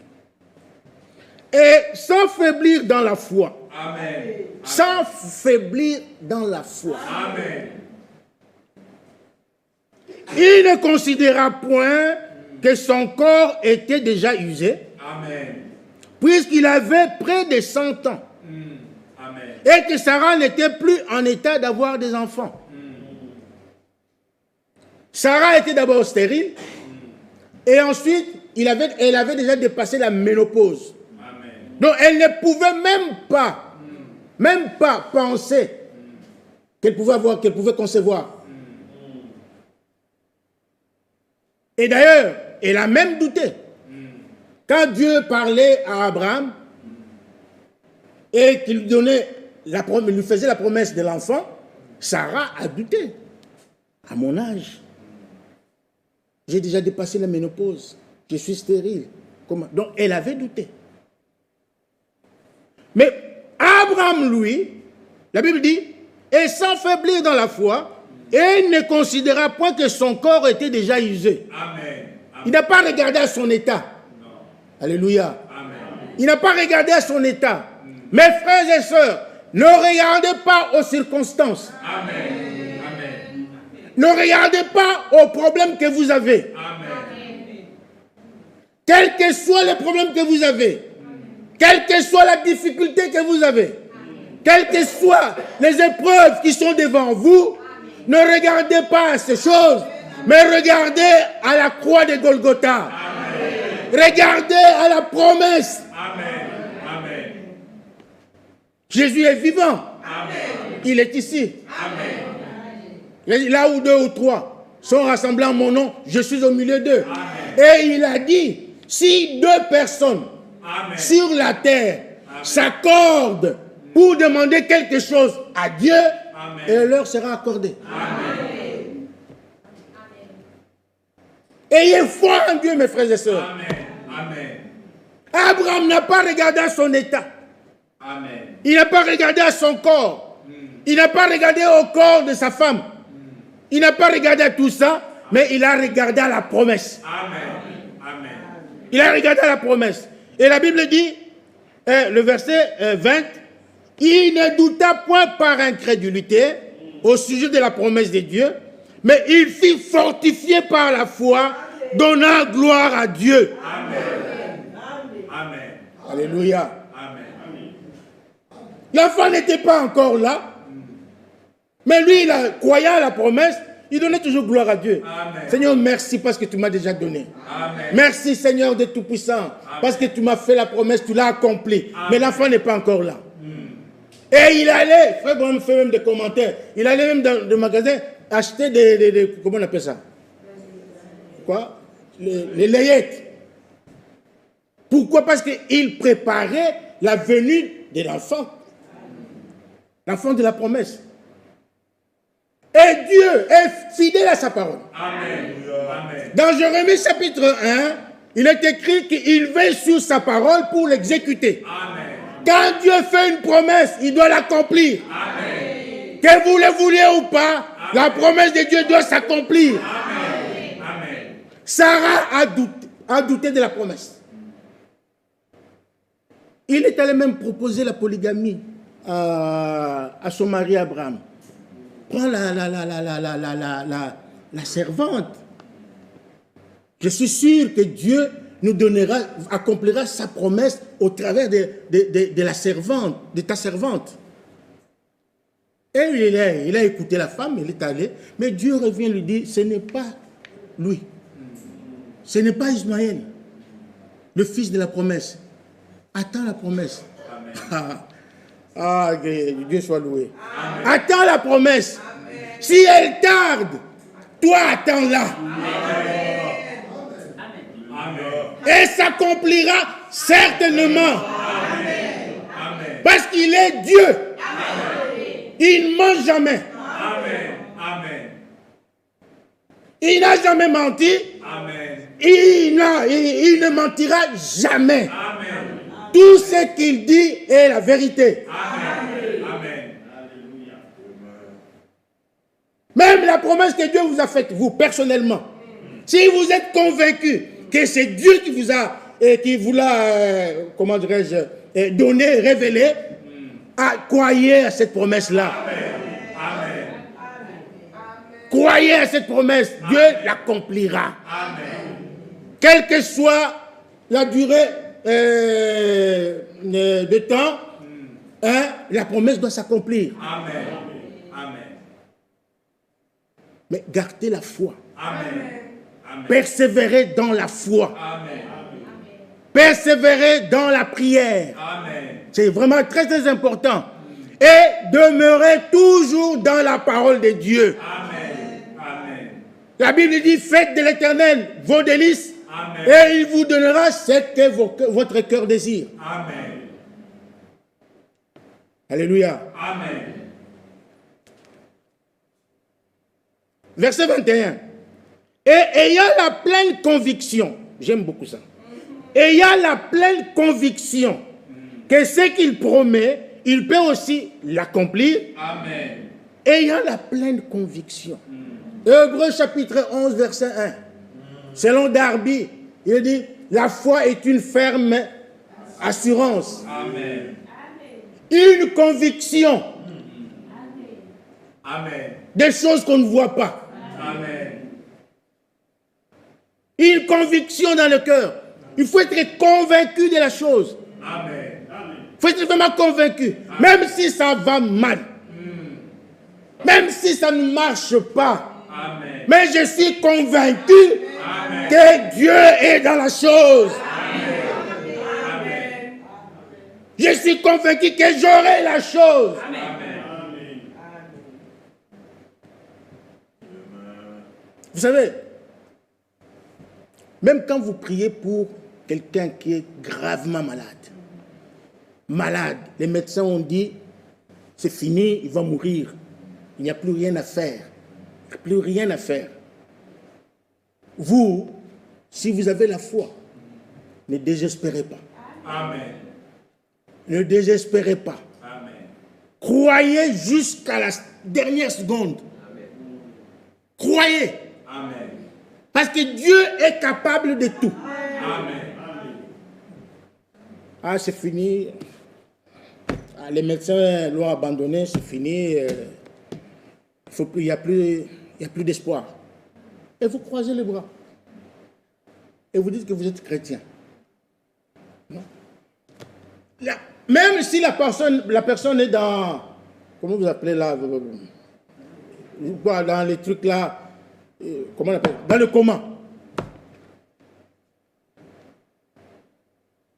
Et sans faiblir dans la foi. Amen. Sans faiblir dans la foi. Amen. Il ne considéra point que son corps était déjà usé, Amen. puisqu'il avait près de 100 ans, Amen. et que Sarah n'était plus en état d'avoir des enfants. Sarah était d'abord stérile, et ensuite, elle avait déjà dépassé la ménopause. Amen. Donc, elle ne pouvait même pas penser qu'elle pouvait concevoir. Et d'ailleurs, elle a même douté. Quand Dieu parlait à Abraham et qu'il lui faisait la promesse de l'enfant, Sarah a douté. À mon âge, j'ai déjà dépassé la ménopause. Je suis stérile. Comment? Donc, elle avait douté. Mais Abraham, lui, la Bible dit, et sans faiblir dans la foi, et il ne considéra point que son corps était déjà usé. Amen. Il n'a pas regardé à son état. Non. Alléluia. Amen. Il n'a pas regardé à son état. Mes frères et sœurs, ne regardez pas aux circonstances. Amen. Amen. Ne regardez pas aux problèmes que vous avez. Amen. Quels que soient les problèmes que vous avez, quelle que soit la difficulté que vous avez, quelles que soient les épreuves qui sont devant vous, ne regardez pas à ces choses, mais regardez à la croix de Golgotha. Amen. Regardez à la promesse. Amen. Amen. Jésus est vivant. Amen. Il est ici. Amen. Là où 2 ou 3 sont rassemblés en mon nom, je suis au milieu d'eux. Amen. Et il a dit, si 2 personnes Amen. sur la terre s'accordent pour demander quelque chose à Dieu, Amen. et leur sera accordé. Amen. Ayez foi en Dieu, mes frères et sœurs. Amen. Amen. Abraham n'a pas regardé à son état. Amen. Il n'a pas regardé à son corps. Il n'a pas regardé au corps de sa femme. Il n'a pas regardé à tout ça, mais il a regardé à la promesse. Amen. Amen. Il a regardé à la promesse. Et la Bible dit, le verset 20, il ne douta point par incrédulité au sujet de la promesse de Dieu, mais il fut fortifié par la foi, donnant gloire à Dieu. Amen. Amen. Alléluia. Amen. L'enfant n'était pas encore là, mais lui, croyant à la promesse, il donnait toujours gloire à Dieu. Amen. Seigneur, merci parce que tu m'as déjà donné. Amen. Merci Seigneur de Tout-Puissant, parce que tu m'as fait la promesse, tu l'as accomplie. Mais l'enfant n'est pas encore là. Et il allait, Frère Branham fait même des commentaires, il allait même dans le magasin acheter des comment on appelle ça? Quoi? Les layettes. Pourquoi? Parce qu'il préparait la venue de l'enfant. L'enfant de la promesse. Et Dieu est fidèle à sa parole. Amen. Amen. Dans Jérémie chapitre 1, il est écrit qu'il veille sur sa parole pour l'exécuter. Amen. Quand Dieu fait une promesse, il doit l'accomplir. Amen. Que vous le vouliez ou pas, la promesse de Dieu doit s'accomplir. Amen. Amen. Sarah a douté de la promesse. Il est allé même proposer la polygamie à son mari Abraham. Prends la servante. Je suis sûr que Dieu nous donnera, accomplira sa promesse au travers de la servante, de ta servante. Et il a écouté la femme, il est allé, mais Dieu revient lui dire, ce n'est pas lui. Ce n'est pas Ismaël, le fils de la promesse. Attends la promesse. Que Dieu soit loué. Amen. Attends la promesse. Amen. Si elle tarde, toi attends-la. Et s'accomplira certainement. Amen. Parce qu'il est Dieu. Amen. Il ne ment jamais. Amen. Amen. Il n'a jamais menti. Amen. Il ne mentira jamais. Amen. Tout ce qu'il dit est la vérité. Amen. Amen. Même la promesse que Dieu vous a faite, vous personnellement, si vous êtes convaincu que c'est Dieu qui vous l'a, comment dirais-je, donné, révélé, croyez à cette promesse-là. Amen. Croyez à cette promesse, Dieu l'accomplira. Amen. Quelle que soit la durée de temps, la promesse doit s'accomplir. Amen. Amen. Mais gardez la foi. Amen. Amen. Persévérez dans la foi. Amen. Persévérez dans la prière. Amen. C'est vraiment très très important. Et demeurez toujours dans la parole de Dieu. Amen. Amen. La Bible dit, faites de l'Éternel vos délices. Amen. Et il vous donnera ce que votre cœur désire. Amen. Alléluia. Amen. Verset 21. Et ayant la pleine conviction, j'aime beaucoup ça, ayant la pleine conviction que ce qu'il promet, il peut aussi l'accomplir. Amen. Ayant la pleine conviction. Hébreux chapitre 11, verset 1. Selon Darby, il dit, la foi est une ferme assurance. Amen. Une conviction. Amen. Des choses qu'on ne voit pas. Amen. Une conviction dans le cœur. Il faut être convaincu de la chose. Amen. Il faut être vraiment convaincu. Même si ça va mal. Même si ça ne marche pas. Amen. Mais je suis convaincu Amen. que Dieu est dans la chose. Amen. Amen. Je suis convaincu que j'aurai la chose. Amen. Vous savez, même quand vous priez pour quelqu'un qui est gravement malade, les médecins ont dit, c'est fini, il va mourir. Il n'y a plus rien à faire. Il n'y a plus rien à faire. Vous, si vous avez la foi, ne désespérez pas. Amen. Ne désespérez pas. Amen. Croyez jusqu'à la dernière seconde. Croyez. Amen. Parce que Dieu est capable de tout. Amen. Ah, c'est fini. Ah, les médecins l'ont abandonné, c'est fini. il n'y a plus d'espoir. Et vous croisez les bras. Et vous dites que vous êtes chrétien. Non. Même si la personne est dans... Comment vous appelez là? Dans les trucs là... Comment on appelle? Dans le coma.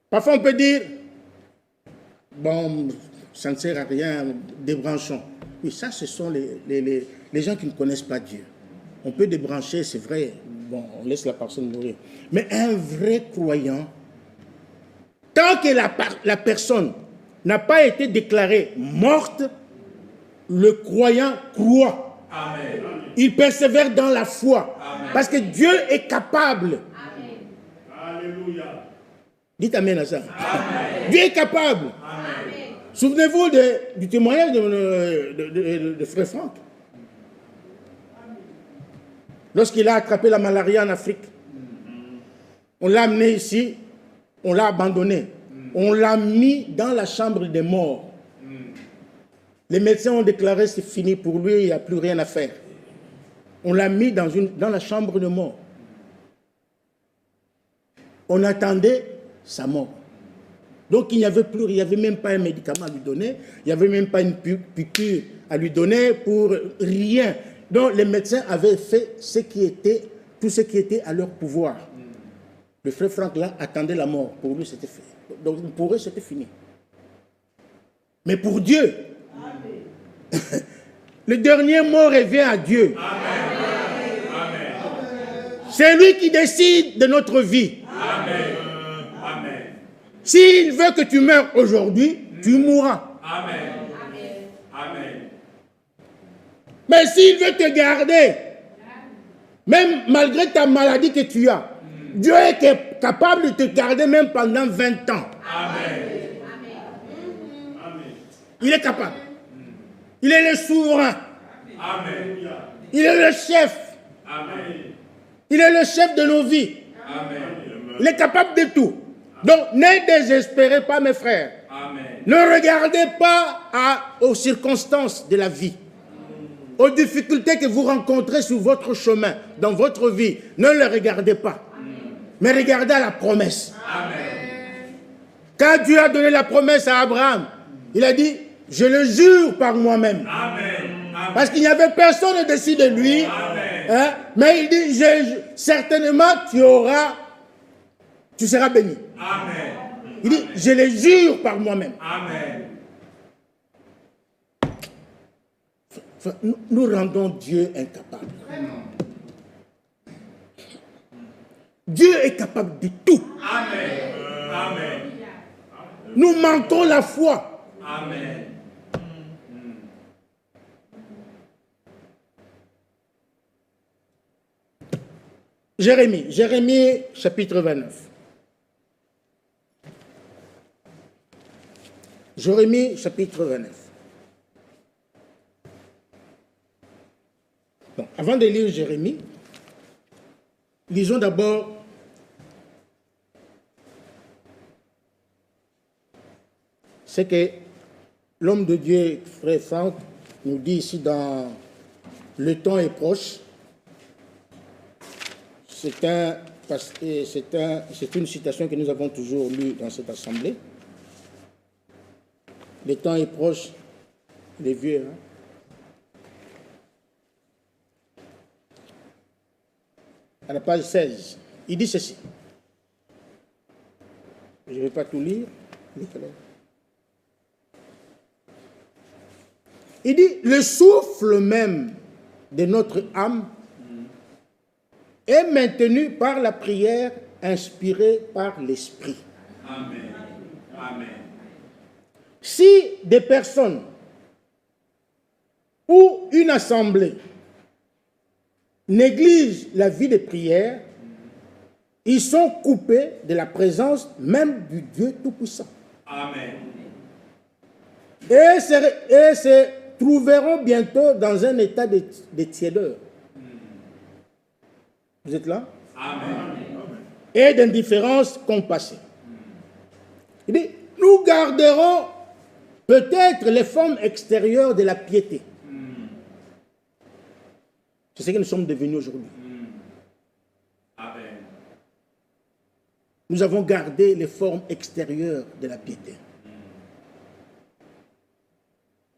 Parfois on peut dire... Bon, ça ne sert à rien, débranchons. Oui, ça, ce sont les gens qui ne connaissent pas Dieu. On peut débrancher, c'est vrai. Bon, on laisse la personne mourir. Mais un vrai croyant, tant que la personne n'a pas été déclarée morte, le croyant croit. Amen. Il persévère dans la foi. Amen. Parce que Dieu est capable. Amen. Alléluia. Dites Amen à ça. Amen. Dieu est capable. Amen. Souvenez-vous du témoignage de Frère Franck. Lorsqu'il a attrapé la malaria en Afrique, on l'a amené ici, on l'a abandonné. On l'a mis dans la chambre des morts. Les médecins ont déclaré c'est fini pour lui, il n'y a plus rien à faire. On l'a mis dans la chambre de mort. On attendait sa mort. Donc il n'y avait plus, il n'y avait même pas un médicament à lui donner, il n'y avait même pas une piqûre à lui donner pour rien. Donc les médecins avaient fait tout ce qui était à leur pouvoir. Le frère Franck là attendait la mort. Pour lui c'était fait. Donc pour eux c'était fini. Mais pour Dieu, le dernier mot revient à Dieu. Amen. C'est lui qui décide de notre vie. Amen. Amen. S'il veut que tu meurs aujourd'hui, tu mourras. Amen. Amen. Mais s'il veut te garder, même malgré ta maladie que tu as, Dieu est capable de te garder même pendant 20 ans. Amen. Il est capable. Il est le souverain. Amen. Il est le chef. Amen. Il est le chef de nos vies. Amen. Il est capable de tout. Donc, ne désespérez pas, mes frères. Amen. Ne regardez pas aux circonstances de la vie, aux difficultés que vous rencontrez sur votre chemin, dans votre vie. Ne les regardez pas, mais regardez à la promesse. Amen. Quand Dieu a donné la promesse à Abraham, il a dit, je le jure par moi-même. Amen. Parce qu'il n'y avait personne au-dessus de lui. Hein, mais il dit, certainement tu seras béni. Amen. Il dit, je le jure par moi-même. Amen. Nous rendons Dieu incapable. Dieu est capable de tout. Amen. Amen. Nous manquons la foi. Amen. Jérémie chapitre 29. Jérémie chapitre 29. Bon, avant de lire Jérémie, lisons d'abord ce que l'homme de Dieu, frère Franck, nous dit ici dans Le temps est proche. C'est une citation que nous avons toujours lue dans cette assemblée. Le temps est proche, les vieux. Hein? À la page 16, il dit ceci. Je ne vais pas tout lire. Il dit, le souffle même de notre âme est maintenu par la prière inspirée par l'Esprit. Amen. Amen. Si des personnes ou une assemblée négligent la vie de prière, ils sont coupés de la présence même du Dieu Tout-Puissant. Amen. Et se trouveront bientôt dans un état de tiédeur. Vous êtes là? Amen. Et d'indifférence compassée. Il dit, nous garderons peut-être les formes extérieures de la piété. C'est ce que nous sommes devenus aujourd'hui. Amen. Nous avons gardé les formes extérieures de la piété.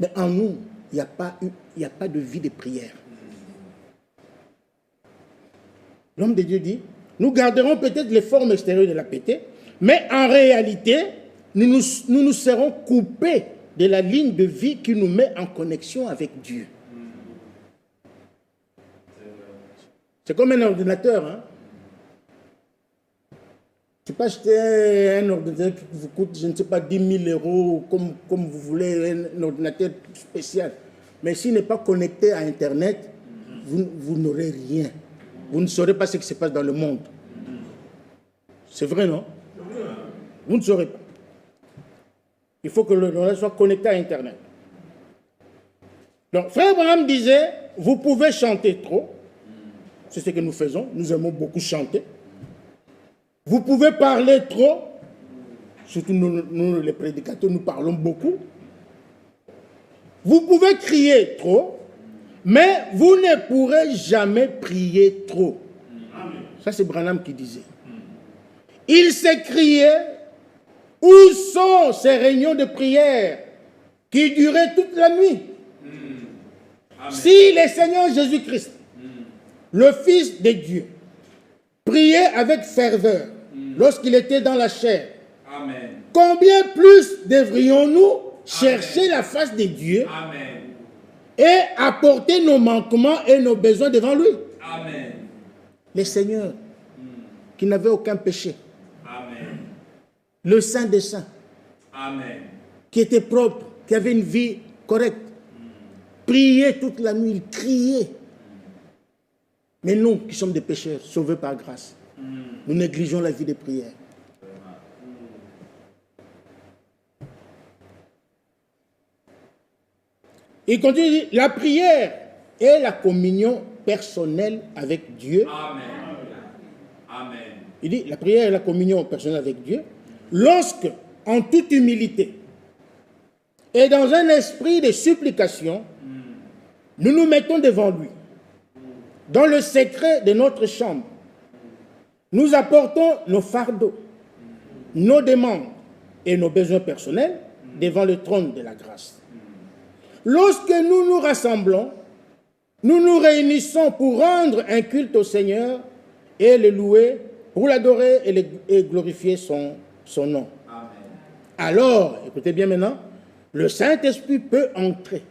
Mais en nous, il n'y a pas de vie de prière. L'homme de Dieu dit, nous garderons peut-être les formes extérieures de la piété, mais en réalité, nous nous serons coupés de la ligne de vie qui nous met en connexion avec Dieu. C'est comme un ordinateur. Hein? Tu peux acheter un ordinateur qui vous coûte, je ne sais pas, 10 000 euros, comme vous voulez, un ordinateur spécial. Mais s'il n'est pas connecté à Internet, vous n'aurez rien. Vous ne saurez pas ce qui se passe dans le monde. C'est vrai, non? Vous ne saurez pas. Il faut que l'ordinateur soit connecté à Internet. Donc, Frère Branham disait, vous pouvez chanter trop. C'est ce que nous faisons. Nous aimons beaucoup chanter. Vous pouvez parler trop. Surtout nous, les prédicateurs, nous parlons beaucoup. Vous pouvez crier trop, mais vous ne pourrez jamais prier trop. Ça, c'est Branham qui disait. Il s'écriait, où sont ces réunions de prière qui duraient toute la nuit? Si le Seigneur Jésus-Christ, le Fils de Dieu, priait avec ferveur lorsqu'il était dans la chair, Amen. Combien plus devrions-nous chercher la face de Dieu Amen. et apporter nos manquements et nos besoins devant lui? Amen. Le Seigneur, qui n'avait aucun péché, Amen. le Saint des Saints, Amen. qui était propre, qui avait une vie correcte, priait toute la nuit, il criait. Mais nous, qui sommes des pécheurs, sauvés par grâce, nous négligeons la vie de prière. Il continue, la prière est la communion personnelle avec Dieu. Amen. Amen. Il dit, la prière est la communion personnelle avec Dieu. Lorsque, en toute humilité, et dans un esprit de supplication, nous nous mettons devant lui, dans le secret de notre chambre, nous apportons nos fardeaux, nos demandes et nos besoins personnels devant le trône de la grâce. Lorsque nous nous rassemblons, nous nous réunissons pour rendre un culte au Seigneur et le louer, pour l'adorer et glorifier son nom. Amen. Alors, écoutez bien maintenant, le Saint-Esprit peut entrer.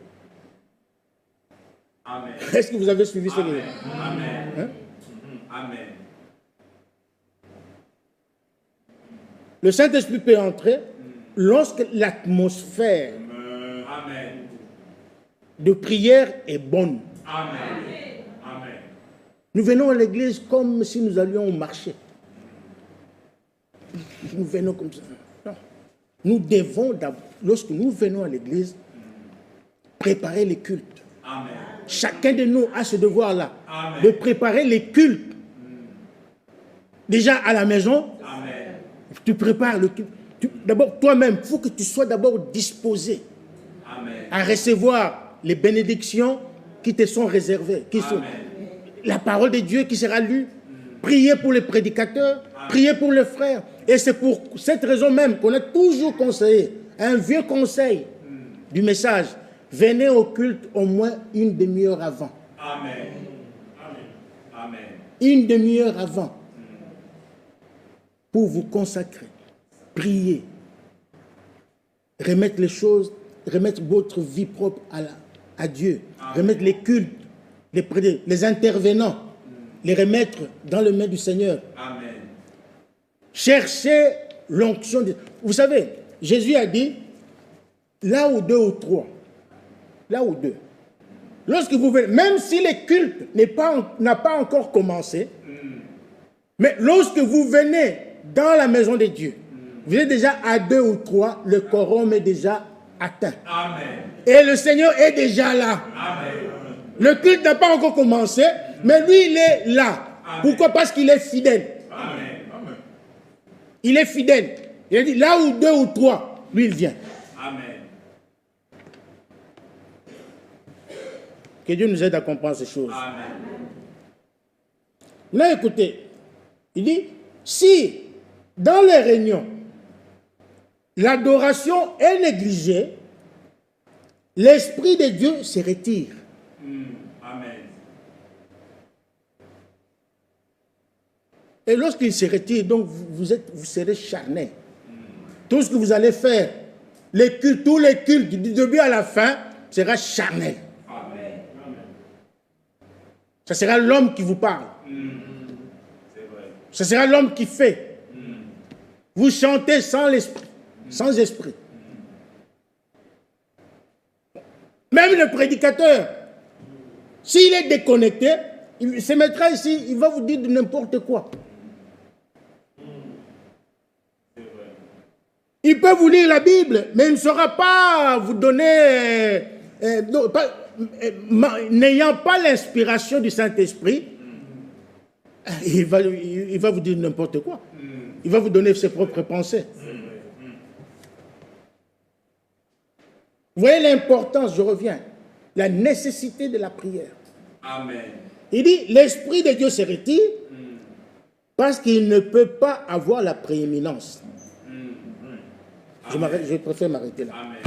Amen. Est-ce que vous avez suivi ce livre? Amen. Hein? Amen. Le Saint-Esprit peut entrer lorsque l'atmosphère Amen. de prière est bonne. Amen. Amen. Nous venons à l'église comme si nous allions au marché. Nous venons comme ça. Non. Nous devons, lorsque nous venons à l'église, préparer les cultes. Amen. Chacun de nous a ce devoir-là, Amen. de préparer les cultes. Déjà à la maison, Amen. tu prépares le culte. D'abord, toi-même, il faut que tu sois d'abord disposé Amen. à recevoir les bénédictions qui te sont réservées, qui sont la parole de Dieu qui sera lue, prier pour les prédicateurs, prier pour les frères. Et c'est pour cette raison même qu'on a toujours conseillé, un vieux conseil du message, venez au culte au moins une demi-heure avant. Amen. Amen. Amen. Une demi-heure avant, pour vous consacrer, prier, remettre les choses, remettre votre vie propre à Dieu, remettre les cultes, les intervenants, les remettre dans les mains du Seigneur. Amen. Cherchez l'onction de... Vous savez, Jésus a dit, là où deux ou trois, là où deux. Lorsque vous venez, même si le culte n'a pas encore commencé, mais lorsque vous venez dans la maison de Dieu, vous êtes déjà à 2 ou 3, le quorum est déjà atteint. Amen. Et le Seigneur est déjà là. Amen. Le culte n'a pas encore commencé, mais lui, il est là. Amen. Pourquoi? Parce qu'il est fidèle. Amen. Il est fidèle. Il a dit, là où 2 ou 3, lui, il vient. Amen. Que Dieu nous aide à comprendre ces choses. Amen. Là, écoutez, il dit, si dans les réunions, l'adoration est négligée, l'Esprit de Dieu se retire. Amen. Et lorsqu'il se retire, donc vous serez charnel. Tout ce que vous allez faire, les cultes, tous les cultes, du début à la fin, sera charnel. Amen. Ça sera l'homme qui vous parle. C'est vrai. Ce sera l'homme qui fait. Vous chantez sans l'esprit, sans esprit. Même le prédicateur, s'il est déconnecté, il se mettra ici, il va vous dire de n'importe quoi. Il peut vous lire la Bible, mais il ne saura pas vous donner, n'ayant pas l'inspiration du Saint-Esprit, il va vous dire n'importe quoi. Il va vous donner ses propres pensées. Vous voyez l'importance, je reviens, la nécessité de la prière. Amen. Il dit, l'Esprit de Dieu se retire parce qu'il ne peut pas avoir la prééminence. Je préfère m'arrêter là. Amen.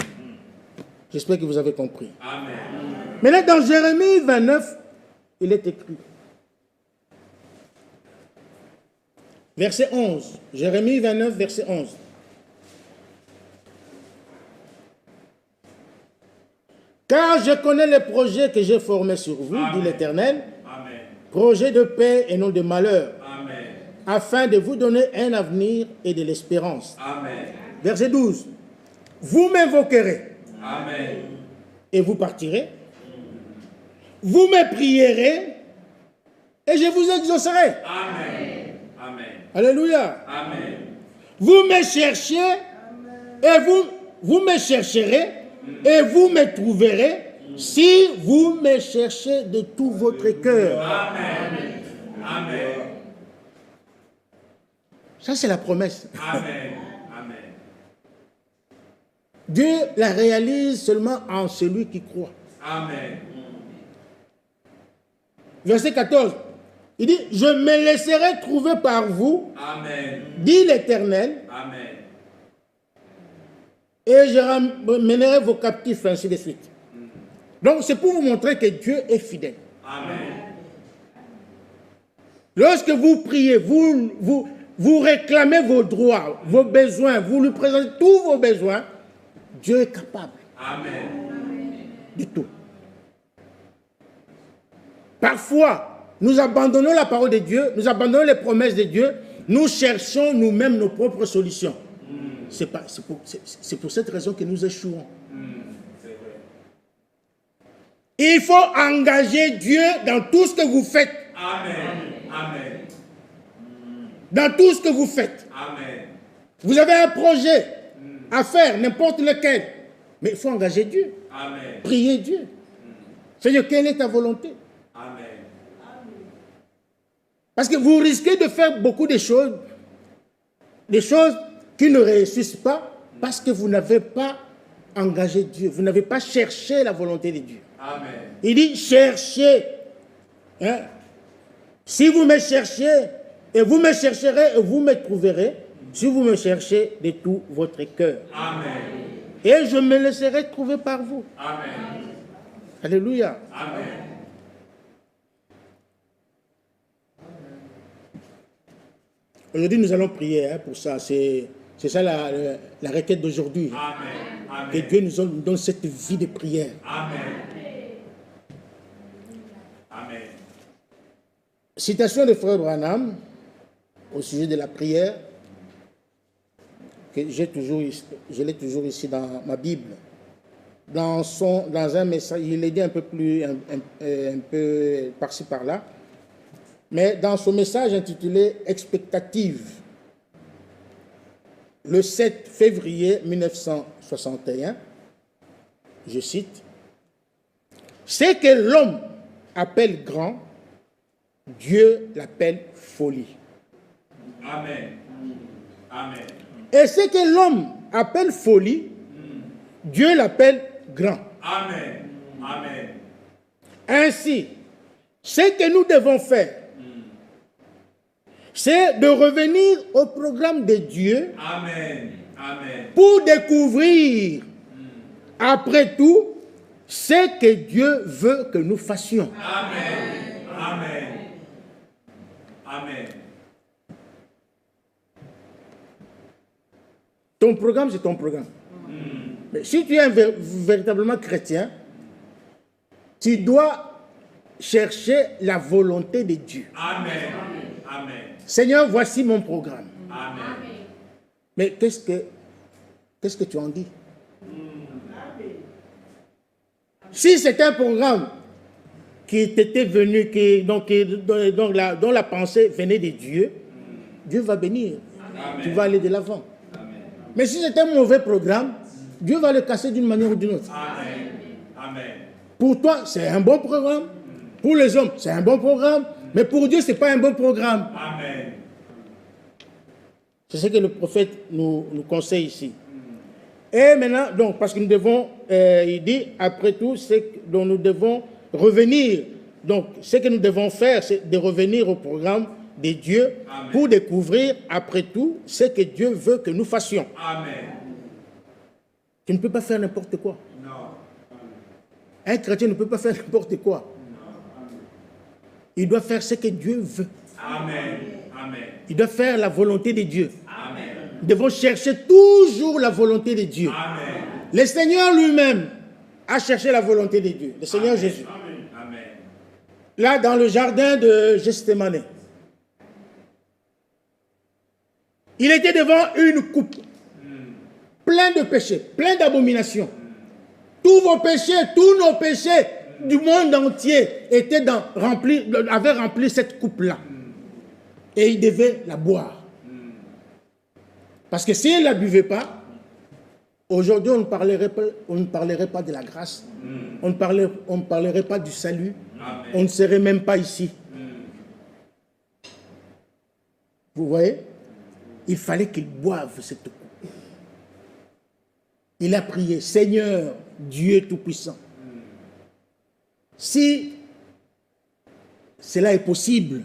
J'espère que vous avez compris. Amen. Maintenant, dans Jérémie 29, il est écrit. Verset 11. Jérémie 29, verset 11. Car je connais les projets que j'ai formés sur vous, dit l'Éternel, projets de paix et non de malheur, Amen. afin de vous donner un avenir et de l'espérance. Amen. Verset 12. Vous m'invoquerez Amen. et vous partirez. Vous me prierez et je vous exaucerai. Amen. Amen. Alléluia. Amen. Vous me cherchiez et vous me chercherez et vous me trouverez si vous me cherchez de tout votre cœur. Amen. Amen. Ça, c'est la promesse. Amen. Amen. Dieu la réalise seulement en celui qui croit. Amen. Verset 14. Il dit, je me laisserai trouver par vous, Amen. dit l'Éternel, Amen. et je ramènerai vos captifs, ainsi de suite. Donc, c'est pour vous montrer que Dieu est fidèle. Amen. Lorsque vous priez, vous réclamez vos droits, vos besoins, vous lui présentez tous vos besoins, Dieu est capable Amen. de tout. Parfois, nous abandonnons la parole de Dieu, nous abandonnons les promesses de Dieu, nous cherchons nous-mêmes nos propres solutions. C'est pour cette raison que nous échouons. C'est vrai. Il faut engager Dieu dans tout ce que vous faites. Amen. Amen. Dans tout ce que vous faites. Amen. Vous avez un projet à faire, n'importe lequel. Mais il faut engager Dieu. Amen. Prier Dieu. Seigneur, quelle est ta volonté? Amen. Parce que vous risquez de faire beaucoup de choses qui ne réussissent pas parce que vous n'avez pas engagé Dieu. Vous n'avez pas cherché la volonté de Dieu. Amen. Il dit, cherchez. Hein? Si vous me cherchez, et vous me chercherez, et vous me trouverez, si vous me cherchez de tout votre cœur. Amen. Et je me laisserai trouver par vous. Amen. Alléluia. Amen. Aujourd'hui, nous allons prier pour ça. C'est ça la requête d'aujourd'hui. Amen. Que Amen. Dieu nous donne cette vie de prière. Amen. Amen. Citation de Frère Branham au sujet de la prière, que je l'ai toujours ici dans ma Bible. Dans un message, il est dit un peu par-ci par-là, mais dans son message intitulé « Expectative », le 7 février 1961, je cite, « Ce que l'homme appelle grand, Dieu l'appelle folie. » Amen. Amen. Et ce que l'homme appelle folie, Dieu l'appelle grand. Amen. Amen. Ainsi, ce que nous devons faire, c'est de revenir au programme de Dieu. Amen. Amen. Pour découvrir, après tout, ce que Dieu veut que nous fassions. Amen. Amen. Amen. Ton programme, c'est ton programme. Mais si tu es véritablement chrétien, tu dois chercher la volonté de Dieu. Amen. Amen. Seigneur, voici mon programme. Amen. Mais qu'est-ce que tu en dis? Si c'est un programme qui t'était venu, dont la pensée venait de Dieu, Dieu va bénir. Amen. Tu vas aller de l'avant. Mais si c'est un mauvais programme, Dieu va le casser d'une manière ou d'une autre. Amen. Amen. Pour toi, c'est un bon programme. Pour les hommes, c'est un bon programme. Mais pour Dieu, ce n'est pas un bon programme. Amen. C'est ce que le prophète nous conseille ici. Et maintenant, donc, parce que nous devons, il dit, après tout, c'est dont nous devons revenir. Donc, ce que nous devons faire, c'est de revenir au programme de Dieu. Amen. Pour découvrir, après tout, ce que Dieu veut que nous fassions. Amen. Tu ne peux pas faire n'importe quoi. Non. Un chrétien ne peut pas faire n'importe quoi. Il doit faire ce que Dieu veut. Amen. Amen. Il doit faire la volonté de Dieu. Amen. Nous devons chercher toujours la volonté de Dieu. Amen. Le Seigneur lui-même a cherché la volonté de Dieu. Le Seigneur Amen. Jésus. Amen. Là, dans le jardin de Gethsémane, il était devant une coupe, plein de péchés, plein d'abominations. Tous vos péchés, tous nos péchés du monde entier avaient rempli cette coupe-là. Et il devait la boire. Parce que s'il ne la buvait pas, aujourd'hui on ne parlerait pas de la grâce, on ne parlerait pas du salut, Amen. on ne serait même pas ici. Vous voyez? Il fallait qu'il boive cette coupe. Il a prié, Seigneur, Dieu Tout-Puissant, si cela est possible,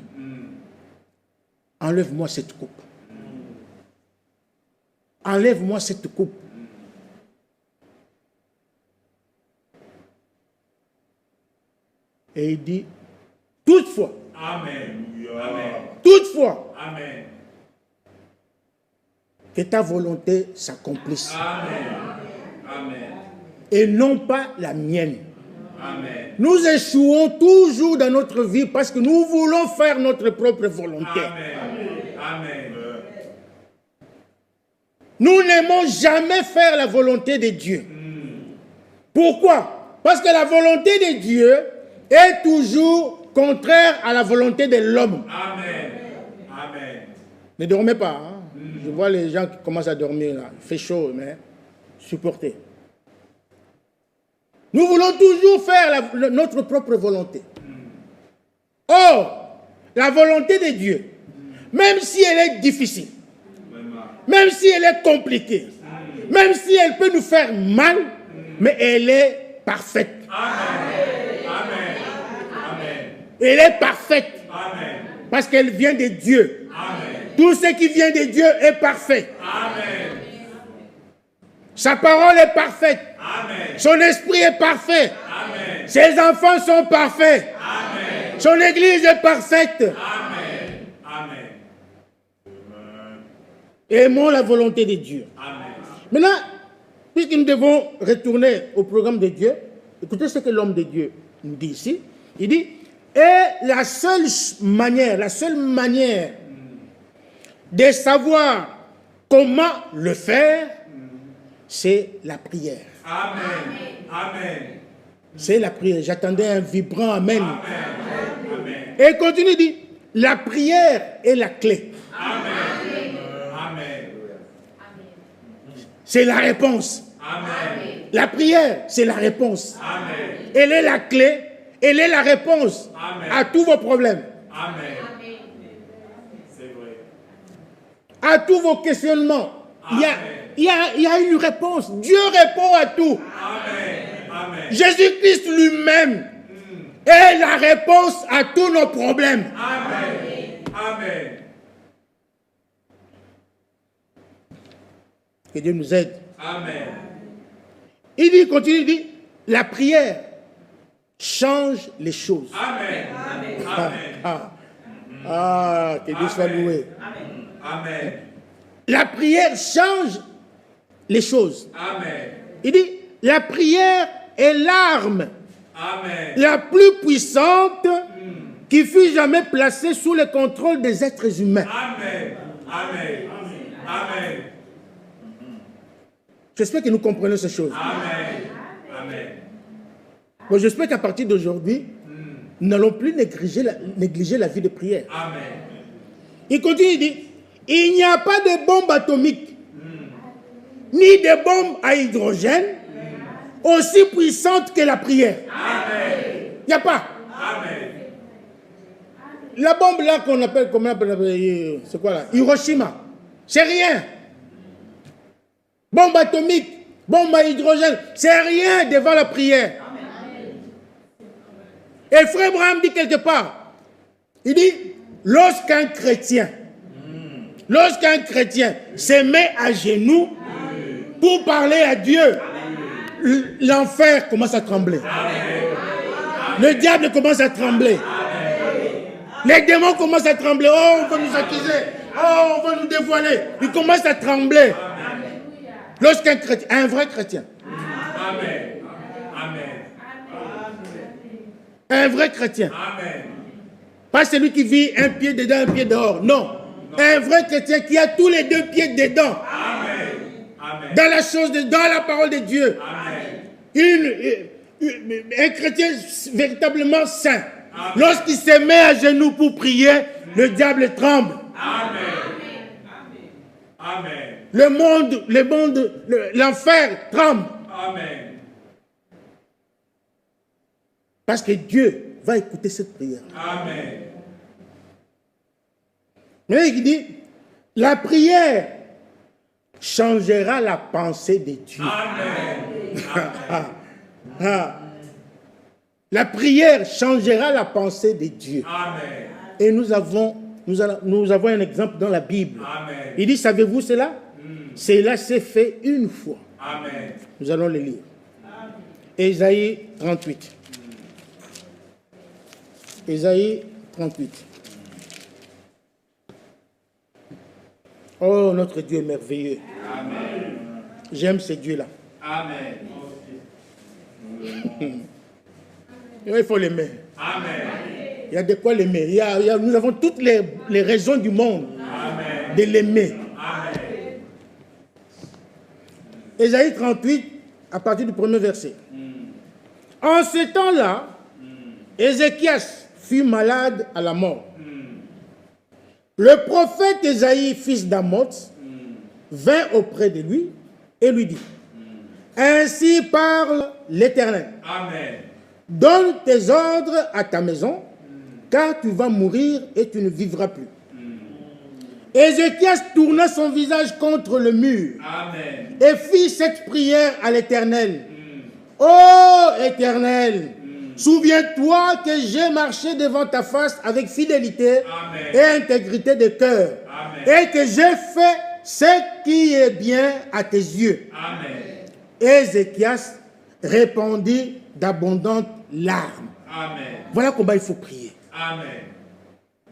enlève-moi cette coupe. Enlève-moi cette coupe. Et il dit, toutefois, Amen. Amen. toutefois, Amen. que ta volonté s'accomplisse. Amen. Amen. Et non pas la mienne. Amen. Nous échouons toujours dans notre vie parce que nous voulons faire notre propre volonté. Amen. Amen. Nous n'aimons jamais faire la volonté de Dieu. Pourquoi? Parce que la volonté de Dieu est toujours contraire à la volonté de l'homme. Amen. Amen. Ne dormez pas. Hein? Je vois les gens qui commencent à dormir là. Il fait chaud, mais supportez. Nous voulons toujours faire notre propre volonté. Or, la volonté de Dieu, même si elle est difficile, même si elle est compliquée, même si elle peut nous faire mal, mais elle est parfaite. Amen. Amen. Amen. Elle est parfaite. Amen. Parce qu'elle vient de Dieu. Amen. Tout ce qui vient de Dieu est parfait. Amen. Sa parole est parfaite. Amen. Son esprit est parfait. Amen. Ses enfants sont parfaits. Amen. Son église est parfaite. Amen. Amen. Aimons la volonté de Dieu. Amen. Maintenant, puisque nous devons retourner au programme de Dieu, écoutez ce que l'homme de Dieu nous dit ici. Il dit, et la seule manière de savoir comment le faire, c'est la prière. Amen. Amen. C'est la prière. J'attendais un vibrant amen. Amen. Et il continue, il dit, la prière est la clé. Amen. Amen. C'est la réponse. Amen. La prière, c'est la réponse. Amen. Elle est la clé, elle est la réponse Amen. à tous vos problèmes, Amen. C'est vrai. à tous vos questionnements. Il y a une réponse. Dieu répond à tout. Amen. Amen. Jésus-Christ lui-même est la réponse à tous nos problèmes. Amen. Amen. Que Dieu nous aide. Amen. Il dit, continue, il dit, la prière change les choses. Amen. Amen. Que Dieu soit loué. Amen. La prière change les choses. Amen. Il dit, la prière est l'arme Amen. la plus puissante qui fut jamais placée sous le contrôle des êtres humains. Amen. Amen. Amen. J'espère que nous comprenons ces choses. Amen. Amen. Bon, j'espère qu'à partir d'aujourd'hui, nous n'allons plus négliger la vie de prière. Amen. Il continue, il dit, il n'y a pas de bombe atomique, ni de bombe à hydrogène, aussi puissante que la prière. Amen. Il n'y a pas. Amen. La bombe là qu'on appelle, comment on appelle, c'est quoi là? Hiroshima. C'est rien. Bombe atomique, bombe à hydrogène, c'est rien devant la prière. Et Frère Abraham dit quelque part, il dit, lorsqu'un chrétien se met à genoux pour parler à Dieu, l'enfer commence à trembler. Le diable commence à trembler. Les démons commencent à trembler. Oh, on va nous accuser. Oh, on va nous dévoiler. Ils commencent à trembler. Lorsqu'un chrétien, un vrai chrétien. Amen. Amen. Un vrai chrétien. Amen. Pas celui qui vit un pied dedans, un pied dehors. Non. Un vrai chrétien qui a tous les deux pieds dedans. Amen. Amen. Dans la chose, dans la parole de Dieu. Amen. Un chrétien véritablement saint. Lorsqu'il se met à genoux pour prier, le diable tremble. Amen. Amen. L'enfer tremble. Amen. Parce que Dieu va écouter cette prière. Amen. Mais il dit, la prière changera la pensée de Dieu. Amen. La prière changera la pensée de Dieu. Amen. Et nous avons un exemple dans la Bible. Amen. Il dit, savez-vous cela? Cela s'est fait une fois. Amen. Nous allons le lire. Ésaïe 38. Ésaïe 38. Oh, notre Dieu est merveilleux. Amen. J'aime ce Dieu-là. Amen. Il faut l'aimer. Amen. Il y a de quoi l'aimer. Nous avons toutes les raisons du monde Amen. de l'aimer. Amen. Ésaïe 38, à partir du premier verset. En ce temps-là, Ézéchias fut malade à la mort. Le prophète Ésaïe, fils d'Amoz, vint auprès de lui et lui dit, ainsi parle l'Éternel. Amen. Donne tes ordres à ta maison, car tu vas mourir et tu ne vivras plus. Ézéchias tourna son visage contre le mur. Amen. Et fit cette prière à l'Éternel. Ô Éternel, souviens-toi que j'ai marché devant ta face avec fidélité Amen. et intégrité de cœur. Amen. Et que j'ai fait ce qui est bien à tes yeux. Amen. Ézéchias répandit d'abondantes larmes. Amen. Voilà comment il faut prier. Amen.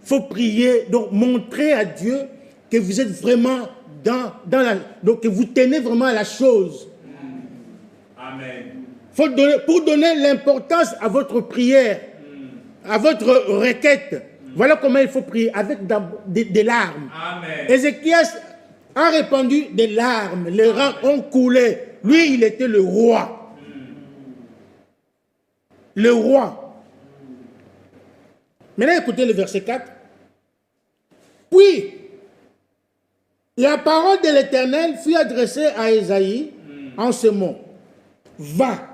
Il faut prier, donc montrer à Dieu que vous êtes vraiment donc que vous tenez vraiment à la chose. Amen. Pour donner l'importance à votre prière, à votre requête. Voilà comment il faut prier, avec des larmes. Amen. Ézéchias a répandu des larmes, les rangs ont coulé. Lui, il était le roi. Le roi. Maintenant, écoutez le verset 4. Puis, la parole de l'Éternel fut adressée à Ésaïe en ce mot. Va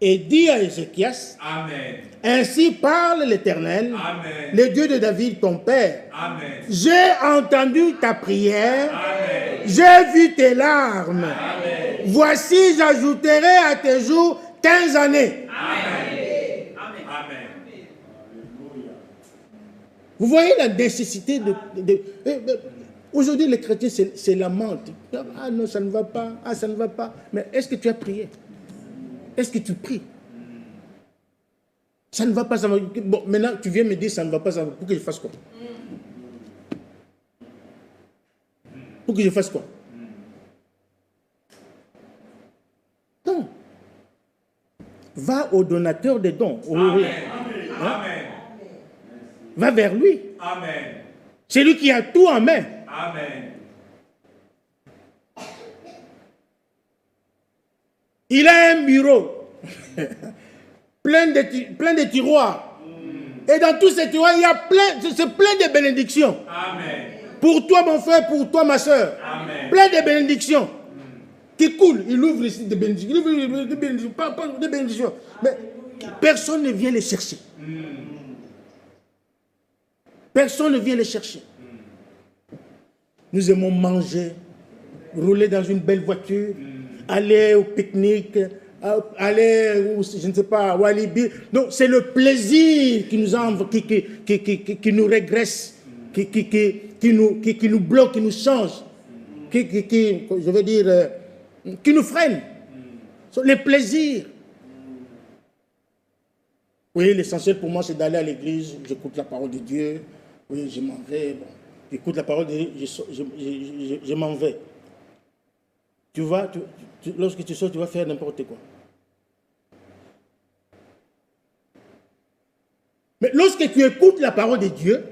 et dis à Ézéchias, Amen. ainsi parle l'Éternel, Amen. le Dieu de David, ton père. Amen. J'ai entendu ta prière, Amen. j'ai vu tes larmes. Amen. Voici, j'ajouterai à tes jours 15 années. Amen. Amen. Vous voyez la nécessité Aujourd'hui, les chrétiens se lamentent. Ah non, ça ne va pas. Ah, ça ne va pas. Mais est-ce que tu as prié? Est-ce que tu pries? Ça ne va pas, ça va. Bon, maintenant, tu viens me dire ça ne va pas, ça va. Pour que je fasse quoi? Pour que je fasse quoi? Non. Va au donateur des dons. Amen. Hein? Amen. Va vers lui. Amen. C'est lui qui a tout en main. Amen. Il a un bureau plein de tiroirs. Et dans tous ces tiroirs, il y a c'est plein de bénédictions. Amen. Pour toi, mon frère, pour toi, ma soeur. Amen. Plein de bénédictions qui coulent. Il ouvre ici des bénédictions. Il ouvre des bénédictions. Pas des bénédictions. Mais personne ne vient les chercher. Personne ne vient les chercher. Nous aimons manger, rouler dans une belle voiture, aller au pique-nique, aller, je ne sais pas, à Walibi. Donc, c'est le plaisir qui nous qui nous régresse, qui nous bloque, qui nous change, je veux dire, qui nous freine. Les plaisirs. Oui, l'essentiel pour moi, c'est d'aller à l'église, j'écoute la parole de Dieu, oui, je m'en vais, bon, j'écoute la parole de Dieu, je m'en vais. Tu vas, lorsque tu sors, tu vas faire n'importe quoi. Mais lorsque tu écoutes la parole de Dieu,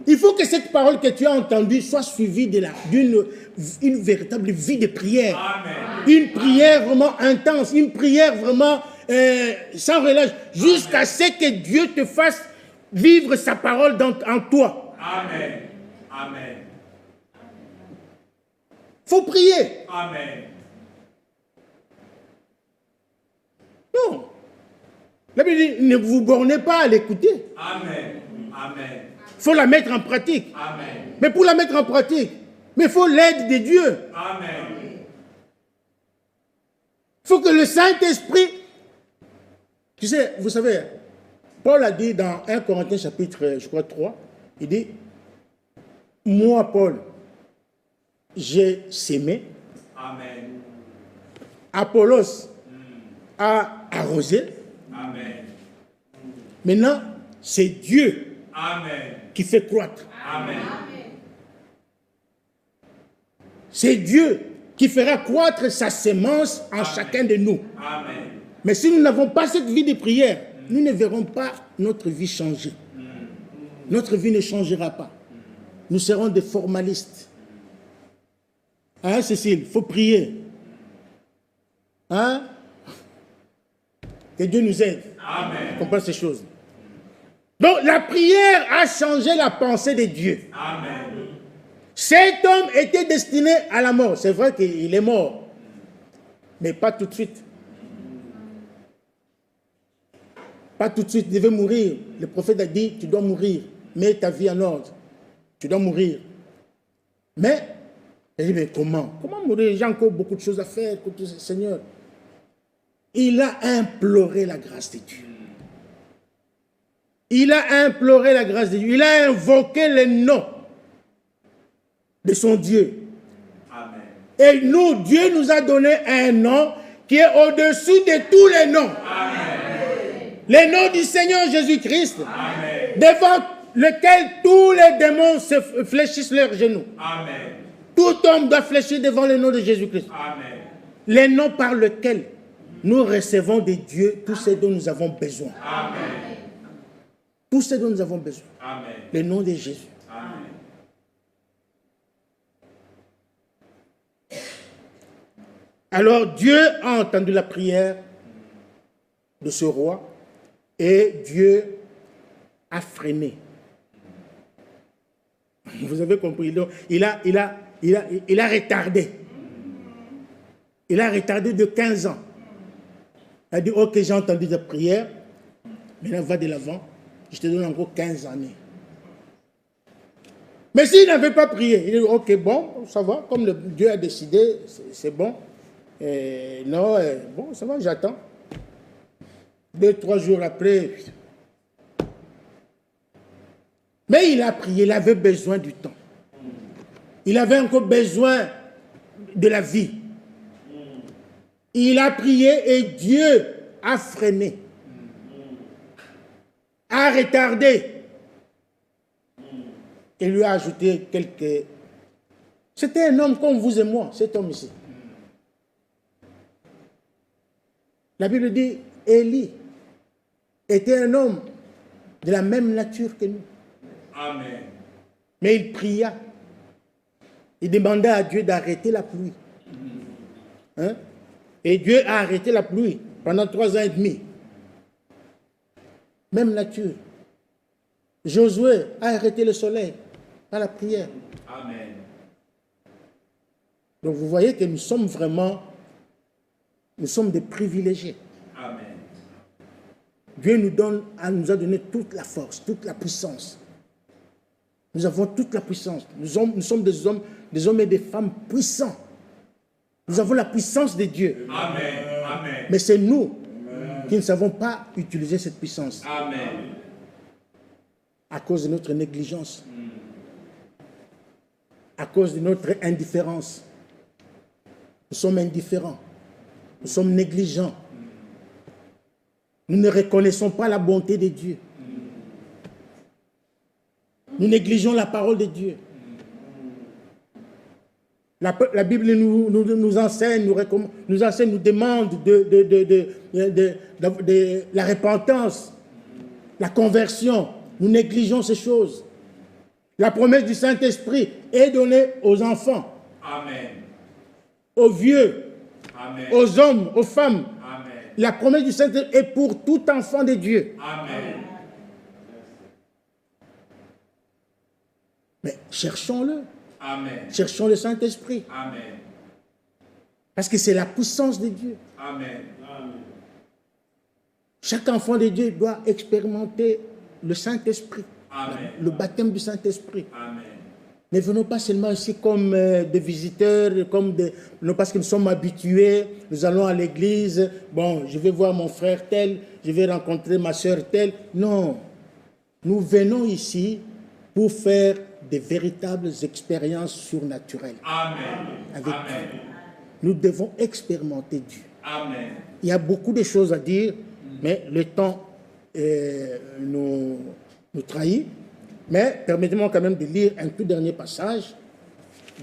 il faut que cette parole que tu as entendue soit suivie d'une véritable vie de prière. Amen. Une prière vraiment intense, une prière vraiment sans relâche, jusqu'à ce que Dieu te fasse vivre sa parole en toi. Amen. Amen. Faut prier. Amen. Non. La Bible dit, ne vous bornez pas à l'écouter. Amen. Amen. Il faut la mettre en pratique. Amen. Mais pour la mettre en pratique, il faut l'aide de Dieu. Amen. Il faut que le Saint-Esprit... Tu sais, vous savez, Paul a dit dans 1 Corinthiens chapitre, je crois, 3, il dit, moi, Paul, j'ai sémé. Amen. Apollos a arrosé. Amen. Maintenant, c'est Dieu Amen. qui fait croître. Amen. C'est Dieu qui fera croître sa sémence en chacun de nous. Amen. Mais si nous n'avons pas cette vie de prière, nous ne verrons pas notre vie changer. Notre vie ne changera pas. Nous serons des formalistes. Hein, Cécile, il faut prier. Hein? Que Dieu nous aide. Amen. Comprendre ces choses. Donc, la prière a changé la pensée de Dieu. Amen. Cet homme était destiné à la mort. C'est vrai qu'il est mort. Mais pas tout de suite. Pas tout de suite, il devait mourir. Le prophète a dit, tu dois mourir. Mets ta vie en ordre. Tu dois mourir. Mais, il dit, mais comment? Comment mourir? J'ai encore beaucoup de choses à faire. Seigneur. Il a imploré la grâce de Dieu. Il a imploré la grâce de Dieu. Il a invoqué le nom de son Dieu. Amen. Et nous, Dieu nous a donné un nom qui est au-dessus de tous les noms. Amen. Le nom du Seigneur Jésus-Christ, Amen. devant lequel tous les démons se fléchissent leurs genoux. Amen. Tout homme doit fléchir devant le nom de Jésus-Christ. Amen. Les noms par lesquels nous recevons de Dieu tout ce dont nous avons besoin. Amen. Tout ce dont nous avons besoin. Amen. Le nom de Jésus. Amen. Alors Dieu a entendu la prière de ce roi et Dieu a freiné. Vous avez compris? Donc, il a retardé. Il a retardé de 15 ans. Il a dit, ok, j'ai entendu ta prière, maintenant va de l'avant, je te donne encore 15 années. Mais s'il n'avait pas prié, il dit, ok, bon, ça va, comme Dieu a décidé, c'est bon. Non, bon, ça va, j'attends. 2-3 jours après. Mais il a prié, il avait besoin du temps. Il avait encore besoin de la vie. Il a prié et Dieu a freiné, a retardé. Et lui a ajouté quelques... C'était un homme comme vous et moi, cet homme ici. La Bible dit, Élie était un homme de la même nature que nous. Amen. Mais il pria. Il demanda à Dieu d'arrêter la pluie. Hein? Et Dieu a arrêté la pluie pendant 3 ans et demi. Même nature. Josué a arrêté le soleil par la prière. Amen. Donc vous voyez que nous sommes des privilégiés. Amen. Dieu nous a donné toute la force, toute la puissance. Nous avons toute la puissance. Nous sommes des hommes et des femmes puissants. Nous avons la puissance de Dieu. Amen. Amen. Mais c'est nous qui ne savons pas utiliser cette puissance. Amen. À cause de notre négligence. À cause de notre indifférence. Nous sommes indifférents. Nous sommes négligents. Nous ne reconnaissons pas la bonté de Dieu. Nous négligeons la parole de Dieu. La Bible nous enseigne, nous demande de la repentance, la conversion. Nous négligeons ces choses. La promesse du Saint-Esprit est donnée aux enfants, Amen. aux vieux, Amen. aux hommes, aux femmes. Amen. La promesse du Saint-Esprit est pour tout enfant de Dieu. Amen. Mais cherchons-le. Amen. Cherchons le Saint-Esprit. Amen. Parce que c'est la puissance de Dieu. Amen. Chaque enfant de Dieu doit expérimenter le Saint-Esprit. Amen. Le baptême du Saint-Esprit. Amen. Ne venons pas seulement ici comme des visiteurs, non parce que nous sommes habitués, nous allons à l'église, bon, je vais voir mon frère tel, je vais rencontrer ma soeur telle. Non, nous venons ici pour faire des véritables expériences surnaturelles. Amen. Avec Amen. Dieu. Nous devons expérimenter Dieu. Amen. Il y a beaucoup de choses à dire, mais le temps nous trahit. Mais permettez-moi quand même de lire un tout dernier passage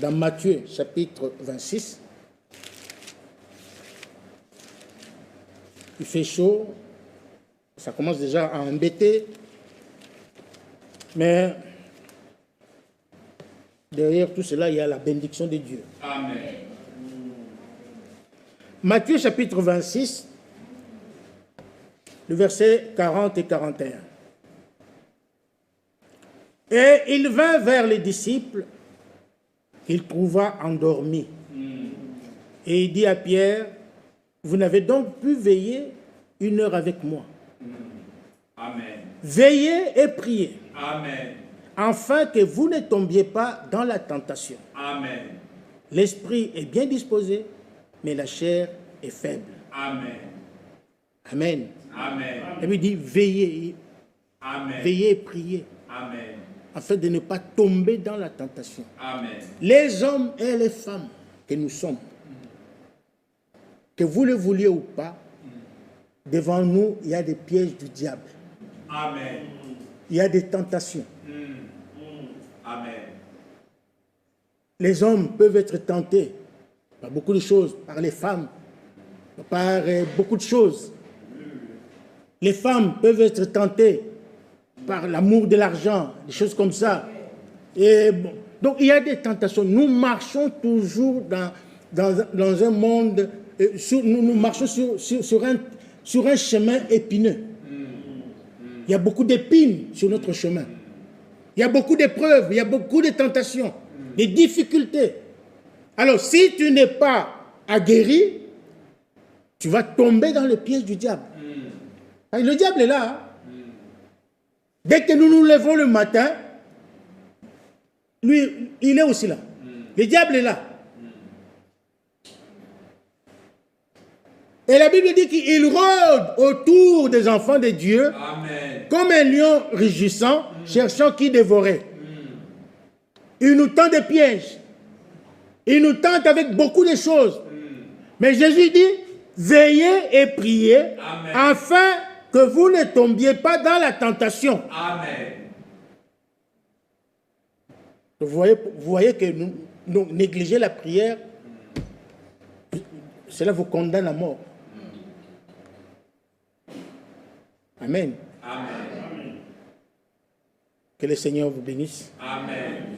dans Matthieu, chapitre 26. Il fait chaud, ça commence déjà à embêter, mais derrière tout cela, il y a la bénédiction de Dieu. Amen. Matthieu, chapitre 26, le verset 40 et 41. Et il vint vers les disciples qu'il trouva endormis. Et il dit à Pierre, vous n'avez donc pu veiller 1 heure avec moi. Amen. Veillez et priez, Amen. afin que vous ne tombiez pas dans la tentation. Amen. L'esprit est bien disposé, mais la chair est faible. Amen. Amen. Amen. Et puis il dit, veillez, Amen. veillez et priez, Amen. afin de ne pas tomber dans la tentation. Amen. Les hommes et les femmes que nous sommes, que vous le vouliez ou pas, devant nous, il y a des pièges du diable. Amen. Il y a des tentations. Amen. Les hommes peuvent être tentés par beaucoup de choses, par les femmes, par beaucoup de choses. Les femmes peuvent être tentées par l'amour de l'argent, des choses comme ça. Et bon, donc il y a des tentations. Nous marchons toujours dans un monde, nous marchons sur un chemin épineux. Il y a beaucoup d'épines sur notre chemin. Il y a beaucoup d'épreuves, il y a beaucoup de tentations, des difficultés. Alors si tu n'es pas aguerri, tu vas tomber dans le piège du diable. Le diable est là. Hein? Dès que nous nous levons le matin, lui, il est aussi là. Le diable est là. Et la Bible dit qu'il rôde autour des enfants de Dieu. Amen. Comme un lion rugissant, cherchant qui dévorer. Il nous tend des pièges. Il nous tente avec beaucoup de choses. Mais Jésus dit, veillez et priez, Amen. afin que vous ne tombiez pas dans la tentation. Amen. Vous voyez que nous négliger la prière, cela vous condamne à mort. Amen. Amen. Que le Seigneur vous bénisse. Amen.